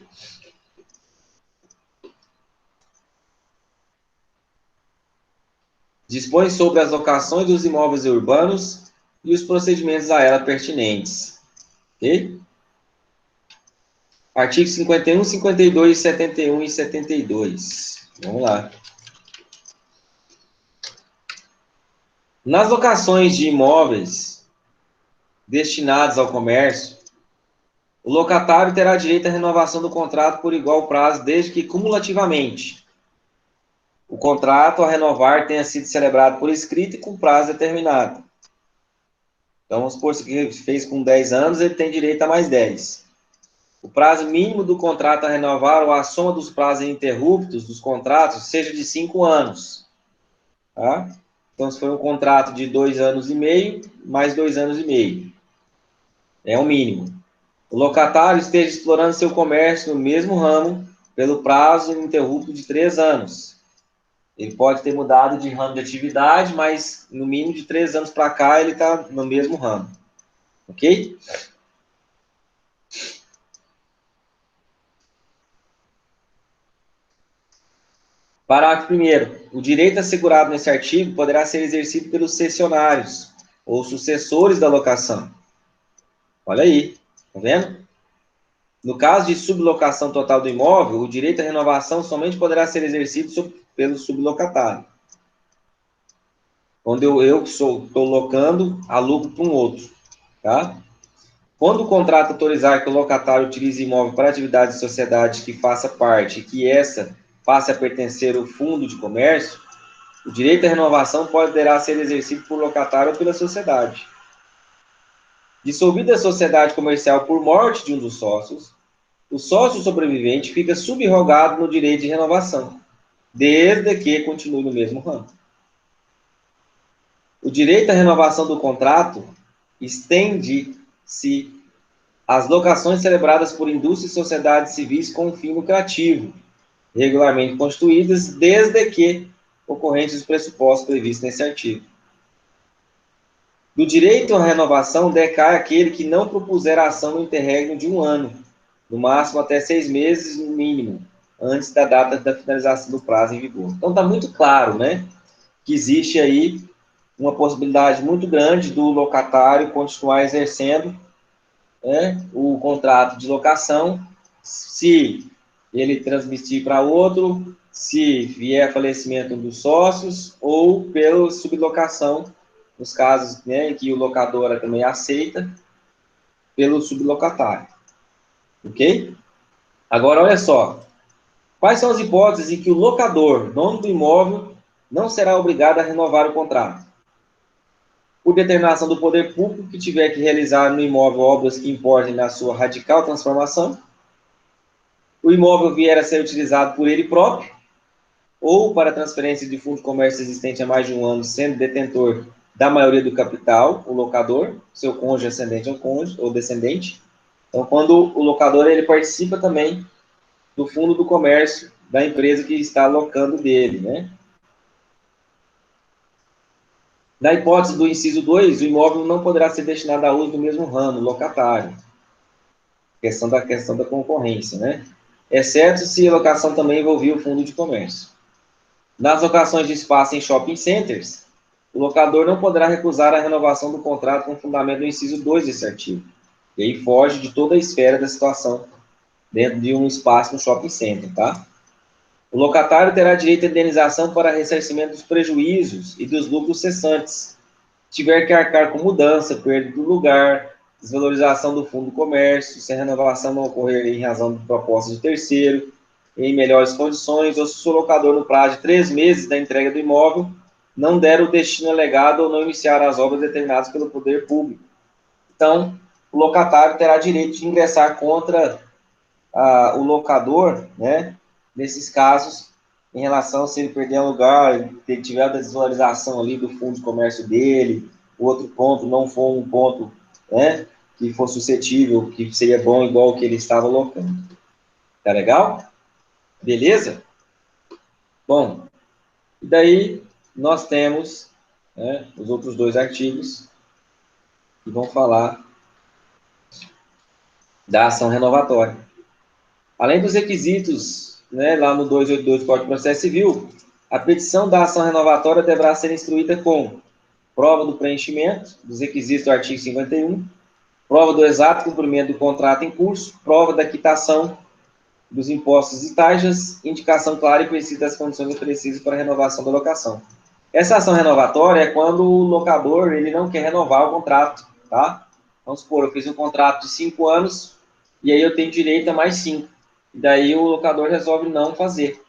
A: Dispõe sobre as locações dos imóveis urbanos e os procedimentos a ela pertinentes. Ok? Artigo 51, 52, 71 e 72. Vamos lá. Nas locações de imóveis destinados ao comércio, o locatário terá direito à renovação do contrato por igual prazo, desde que cumulativamente o contrato a renovar tenha sido celebrado por escrito e com prazo determinado. Então, vamos supor que ele fez com 10 anos, ele tem direito a mais 10. O prazo mínimo do contrato a renovar ou a soma dos prazos ininterruptos dos contratos seja de 5 anos. Tá? Então, se for um contrato de 2 anos e meio, mais 2 anos e meio. É o mínimo. O locatário esteja explorando seu comércio no mesmo ramo pelo prazo ininterrupto de 3 anos. Ele pode ter mudado de ramo de atividade, mas no mínimo de 3 anos para cá ele está no mesmo ramo. Ok? Parágrafo 1º. O direito assegurado nesse artigo poderá ser exercido pelos cessionários ou sucessores da locação. Olha aí, tá vendo? No caso de sublocação total do imóvel, o direito à renovação somente poderá ser exercido pelo sublocatário. Quando eu estou locando, alugo para um outro. Tá? Quando o contrato autorizar que o locatário utilize imóvel para atividade de sociedade que faça parte e que essa passe a pertencer ao fundo de comércio, o direito à renovação poderá ser exercido por locatário ou pela sociedade. Dissolvida a sociedade comercial por morte de um dos sócios, o sócio sobrevivente fica subrogado no direito de renovação, desde que continue no mesmo ramo. O direito à renovação do contrato estende-se às locações celebradas por indústrias e sociedades civis com fim lucrativo, regularmente constituídas, desde que ocorrentes os pressupostos previstos nesse artigo. Do direito à renovação decai aquele que não propuser a ação no interregno de 1 ano, no máximo até 6 meses, no mínimo, antes da data da finalização do prazo em vigor. Então, está muito claro, né, que existe aí uma possibilidade muito grande do locatário continuar exercendo, né, o contrato de locação, se ele transmitir para outro, se vier falecimento dos sócios, ou pela sublocação, nos casos, né, em que o locador também aceita, pelo sublocatário. Ok? Agora, olha só. Quais são as hipóteses em que o locador, dono do imóvel, não será obrigado a renovar o contrato? Por determinação do poder público que tiver que realizar no imóvel obras que importem na sua radical transformação, o imóvel vier a ser utilizado por ele próprio, ou para transferência de fundo de comércio existente há mais de 1 ano, sendo detentor da maioria do capital, o locador, seu cônjuge ascendente ou cônjuge, ou descendente. Então, quando o locador ele participa também do fundo do comércio da empresa que está alocando dele, né? Na hipótese do inciso 2, o imóvel não poderá ser destinado a uso do mesmo ramo, locatário. Questão da concorrência, né? Exceto se a locação também envolvia o fundo de comércio. Nas locações de espaço em shopping centers, o locador não poderá recusar a renovação do contrato com fundamento do inciso 2 desse artigo. E aí foge de toda a esfera da situação dentro de um espaço no shopping center, tá? O locatário terá direito à indenização para ressarcimento dos prejuízos e dos lucros cessantes. Se tiver que arcar com mudança, perda do lugar, desvalorização do fundo do comércio, se a renovação não ocorrer em razão de proposta de terceiro, em melhores condições, ou se o locador, no prazo de 3 meses da entrega do imóvel, não der o destino alegado ou não iniciar as obras determinadas pelo poder público. Então, o locatário terá direito de ingressar contra o locador, né, nesses casos, em relação a se ele perder um lugar, se tiver a desvalorização ali do fundo de comércio dele, o outro ponto não for um ponto, né, que for suscetível, que seria bom igual o que ele estava locando. Tá legal? Beleza? Bom, e daí nós temos, né, os outros 2 artigos que vão falar da ação renovatória. Além dos requisitos, né, lá no 282 do Código de Processo Civil, a petição da ação renovatória deverá ser instruída com prova do preenchimento dos requisitos do artigo 51, prova do exato cumprimento do contrato em curso, prova da quitação dos impostos e taxas, indicação clara e precisa das condições oferecidas para a renovação da locação. Essa ação renovatória é quando o locador ele não quer renovar o contrato, tá? Vamos supor, eu fiz um contrato de 5 anos e aí eu tenho direito a mais 5. E daí o locador resolve não fazer.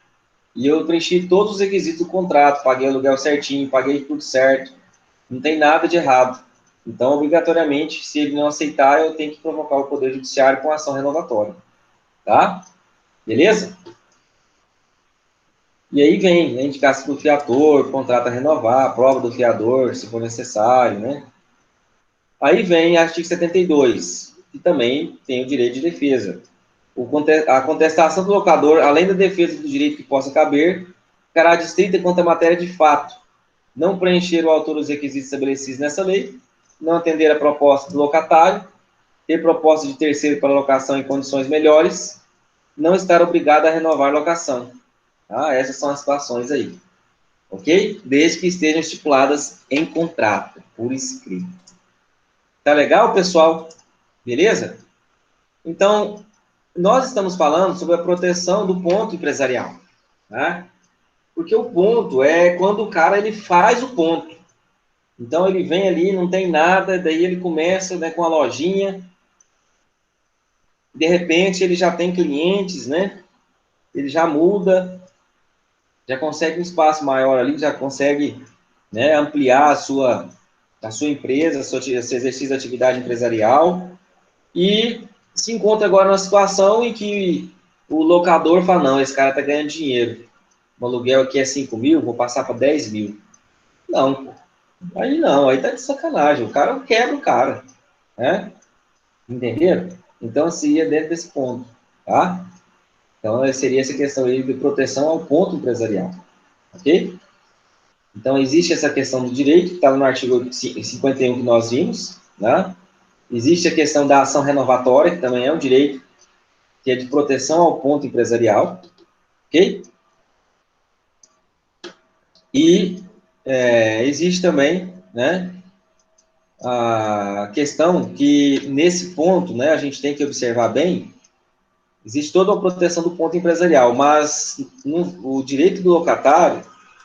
A: E eu preenchi todos os requisitos do contrato, paguei o aluguel certinho, paguei tudo certo, não tem nada de errado. Então, obrigatoriamente, se ele não aceitar, eu tenho que provocar o Poder Judiciário com ação renovatória. Tá? Beleza? E aí vem a indicação do fiador, contrato a renovar, prova do fiador, se for necessário, né? Aí vem o artigo 72, que também tem o direito de defesa. A contestação do locador, além da defesa do direito que possa caber, ficará distrita quanto à matéria de fato. Não preencher o autor os requisitos estabelecidos nessa lei, não atender a proposta do locatário, ter proposta de terceiro para locação em condições melhores, não estar obrigado a renovar a locação. Tá? Essas são as situações aí. Ok? Desde que estejam estipuladas em contrato, por escrito. Tá legal, pessoal? Beleza? Então, nós estamos falando sobre a proteção do ponto empresarial. Tá? Porque o ponto é quando o cara ele faz o ponto. Então, ele vem ali, não tem nada, daí ele começa, né, com a lojinha, de repente ele já tem clientes, né? Ele já muda, já consegue um espaço maior ali, já consegue, né, ampliar a sua empresa, seu exercício de atividade empresarial, e se encontra agora numa situação em que o locador fala, não, esse cara está ganhando dinheiro, o aluguel aqui é 5 mil, vou passar para 10 mil. Não, aí tá de sacanagem, o cara quebra o cara, né? Entenderam? Então, seria dentro desse ponto, tá? Então, seria essa questão aí de proteção ao ponto empresarial, ok? Então, existe essa questão do direito, que está no artigo 51 que nós vimos, né? Existe a questão da ação renovatória, que também é um direito, que é de proteção ao ponto empresarial, ok? E existe também, né, a questão que, nesse ponto, né, a gente tem que observar bem, existe toda a proteção do ponto empresarial, mas o direito do locatário,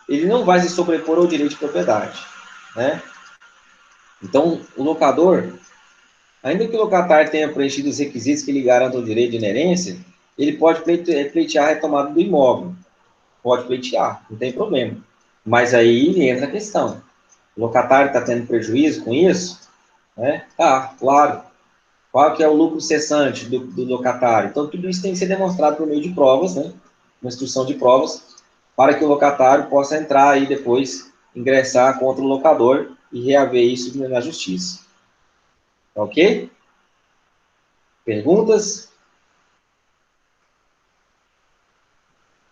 A: ele não vai se sobrepor ao direito de propriedade, né? Então, o locador, ainda que o locatário tenha preenchido os requisitos que lhe garantam o direito de inerência, ele pode pleitear a retomada do imóvel. Pode pleitear, não tem problema. Mas aí entra a questão. O locatário está tendo prejuízo com isso? Né? Ah, claro. Qual que é o lucro cessante do locatário? Então, tudo isso tem que ser demonstrado por meio de provas, né? Uma instrução de provas, para que o locatário possa entrar aí depois, ingressar contra o locador e reaver isso na justiça. Ok? Perguntas?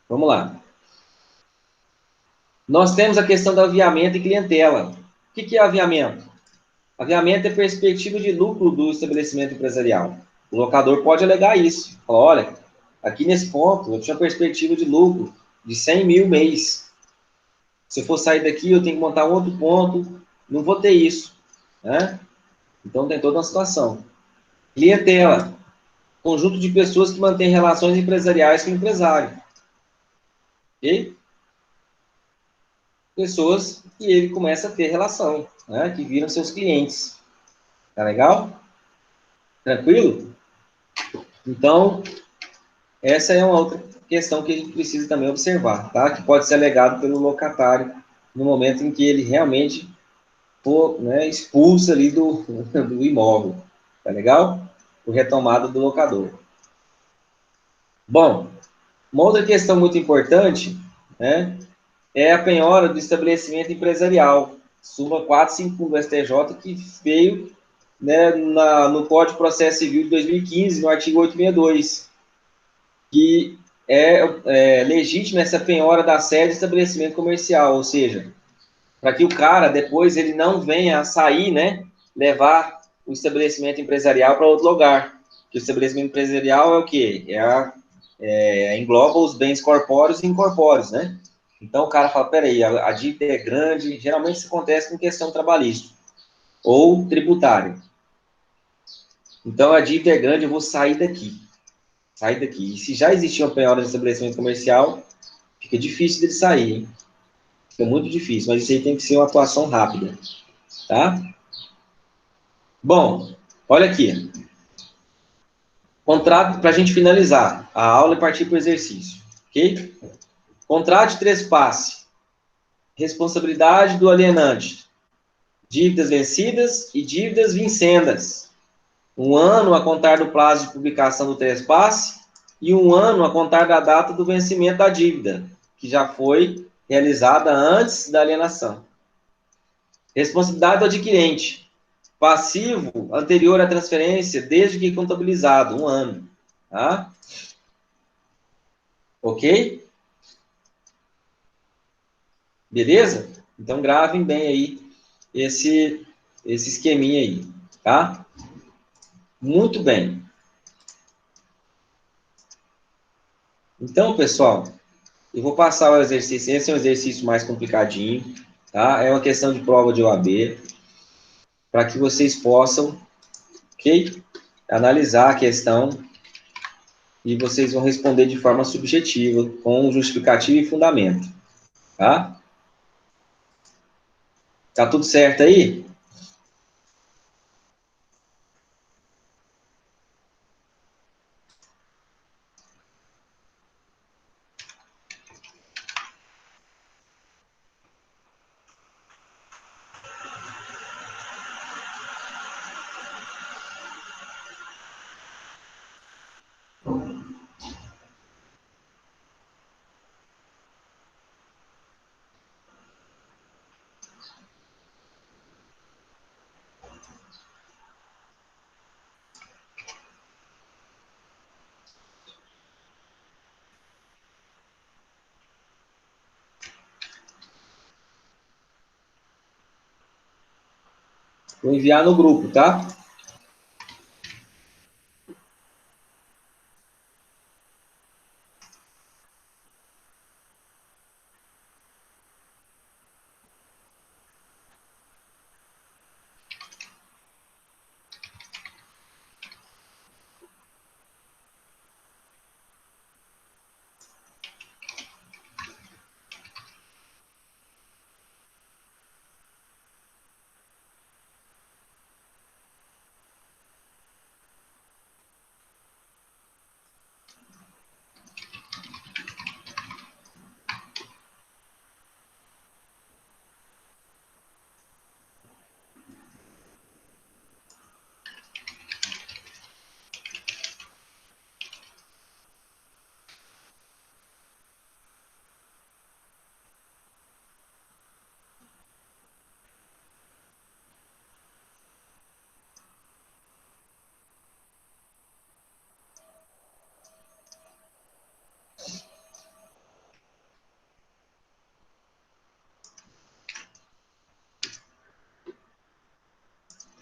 A: Vamos lá. Nós temos a questão do aviamento e clientela. O que é aviamento? Aviamento é perspectiva de lucro do estabelecimento empresarial. O locador pode alegar isso. Fala, olha, aqui nesse ponto eu tinha perspectiva de lucro de 100 mil mês. Se eu for sair daqui, eu tenho que montar um outro ponto, não vou ter isso. Né? Então tem toda uma situação. Clientela, conjunto de pessoas que mantêm relações empresariais com o empresário. Ok? Pessoas que ele começa a ter relação, né? Que viram seus clientes. Tá legal? Tranquilo? Então, essa é uma outra questão que a gente precisa também observar, tá? Que pode ser alegado pelo locatário no momento em que ele realmente for, né, expulso ali do imóvel. Tá legal? Por retomada do locador. Bom, uma outra questão muito importante, né, é a penhora do estabelecimento empresarial. Súmula 451 do STJ, que veio, né, no Código de Processo Civil de 2015, no artigo 862, que é legítima essa penhora da sede de estabelecimento comercial, ou seja, para que o cara depois ele não venha a sair, né, levar o estabelecimento empresarial para outro lugar. que o estabelecimento empresarial é o quê? Engloba os bens corpóreos e incorpóreos, né? Então, o cara fala, peraí, a dívida é grande, geralmente isso acontece com questão trabalhista ou tributária. Então, a dívida é grande, eu vou sair daqui. Sair daqui. E se já existia uma penhora de estabelecimento comercial, fica difícil dele sair, hein? Fica muito difícil, mas isso aí tem que ser uma atuação rápida, tá? Bom, olha aqui. Contrato, para a gente finalizar a aula e partir para o exercício, ok? Contrato de trespasse. Responsabilidade do alienante. Dívidas vencidas e dívidas vincendas. 1 ano a contar do prazo de publicação do trespasse e 1 ano a contar da data do vencimento da dívida, que já foi realizada antes da alienação. Responsabilidade do adquirente. Passivo anterior à transferência, desde que contabilizado, 1 ano. Tá? Ok? Beleza? Então, gravem bem aí esse esqueminha aí. Tá? Muito bem. Então, pessoal, eu vou passar o exercício. Esse é um exercício mais complicadinho. Tá? É uma questão de prova de OAB. Para que vocês possam, ok? Analisar a questão e vocês vão responder de forma subjetiva, com justificativa e fundamento. Tá? Tá tudo certo aí? Vou enviar no grupo, tá?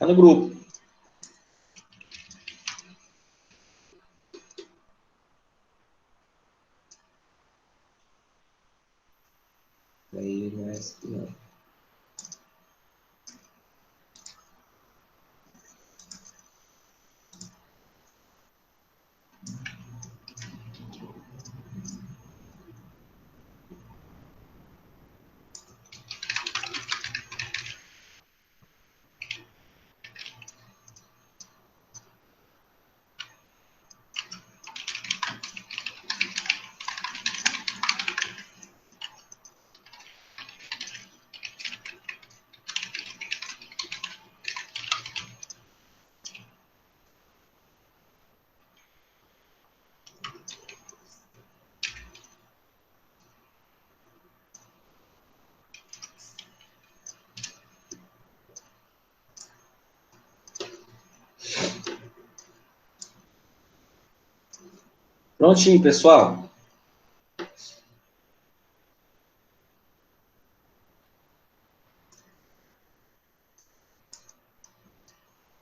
A: Tá no grupo. Aí, mas não. Prontinho, pessoal.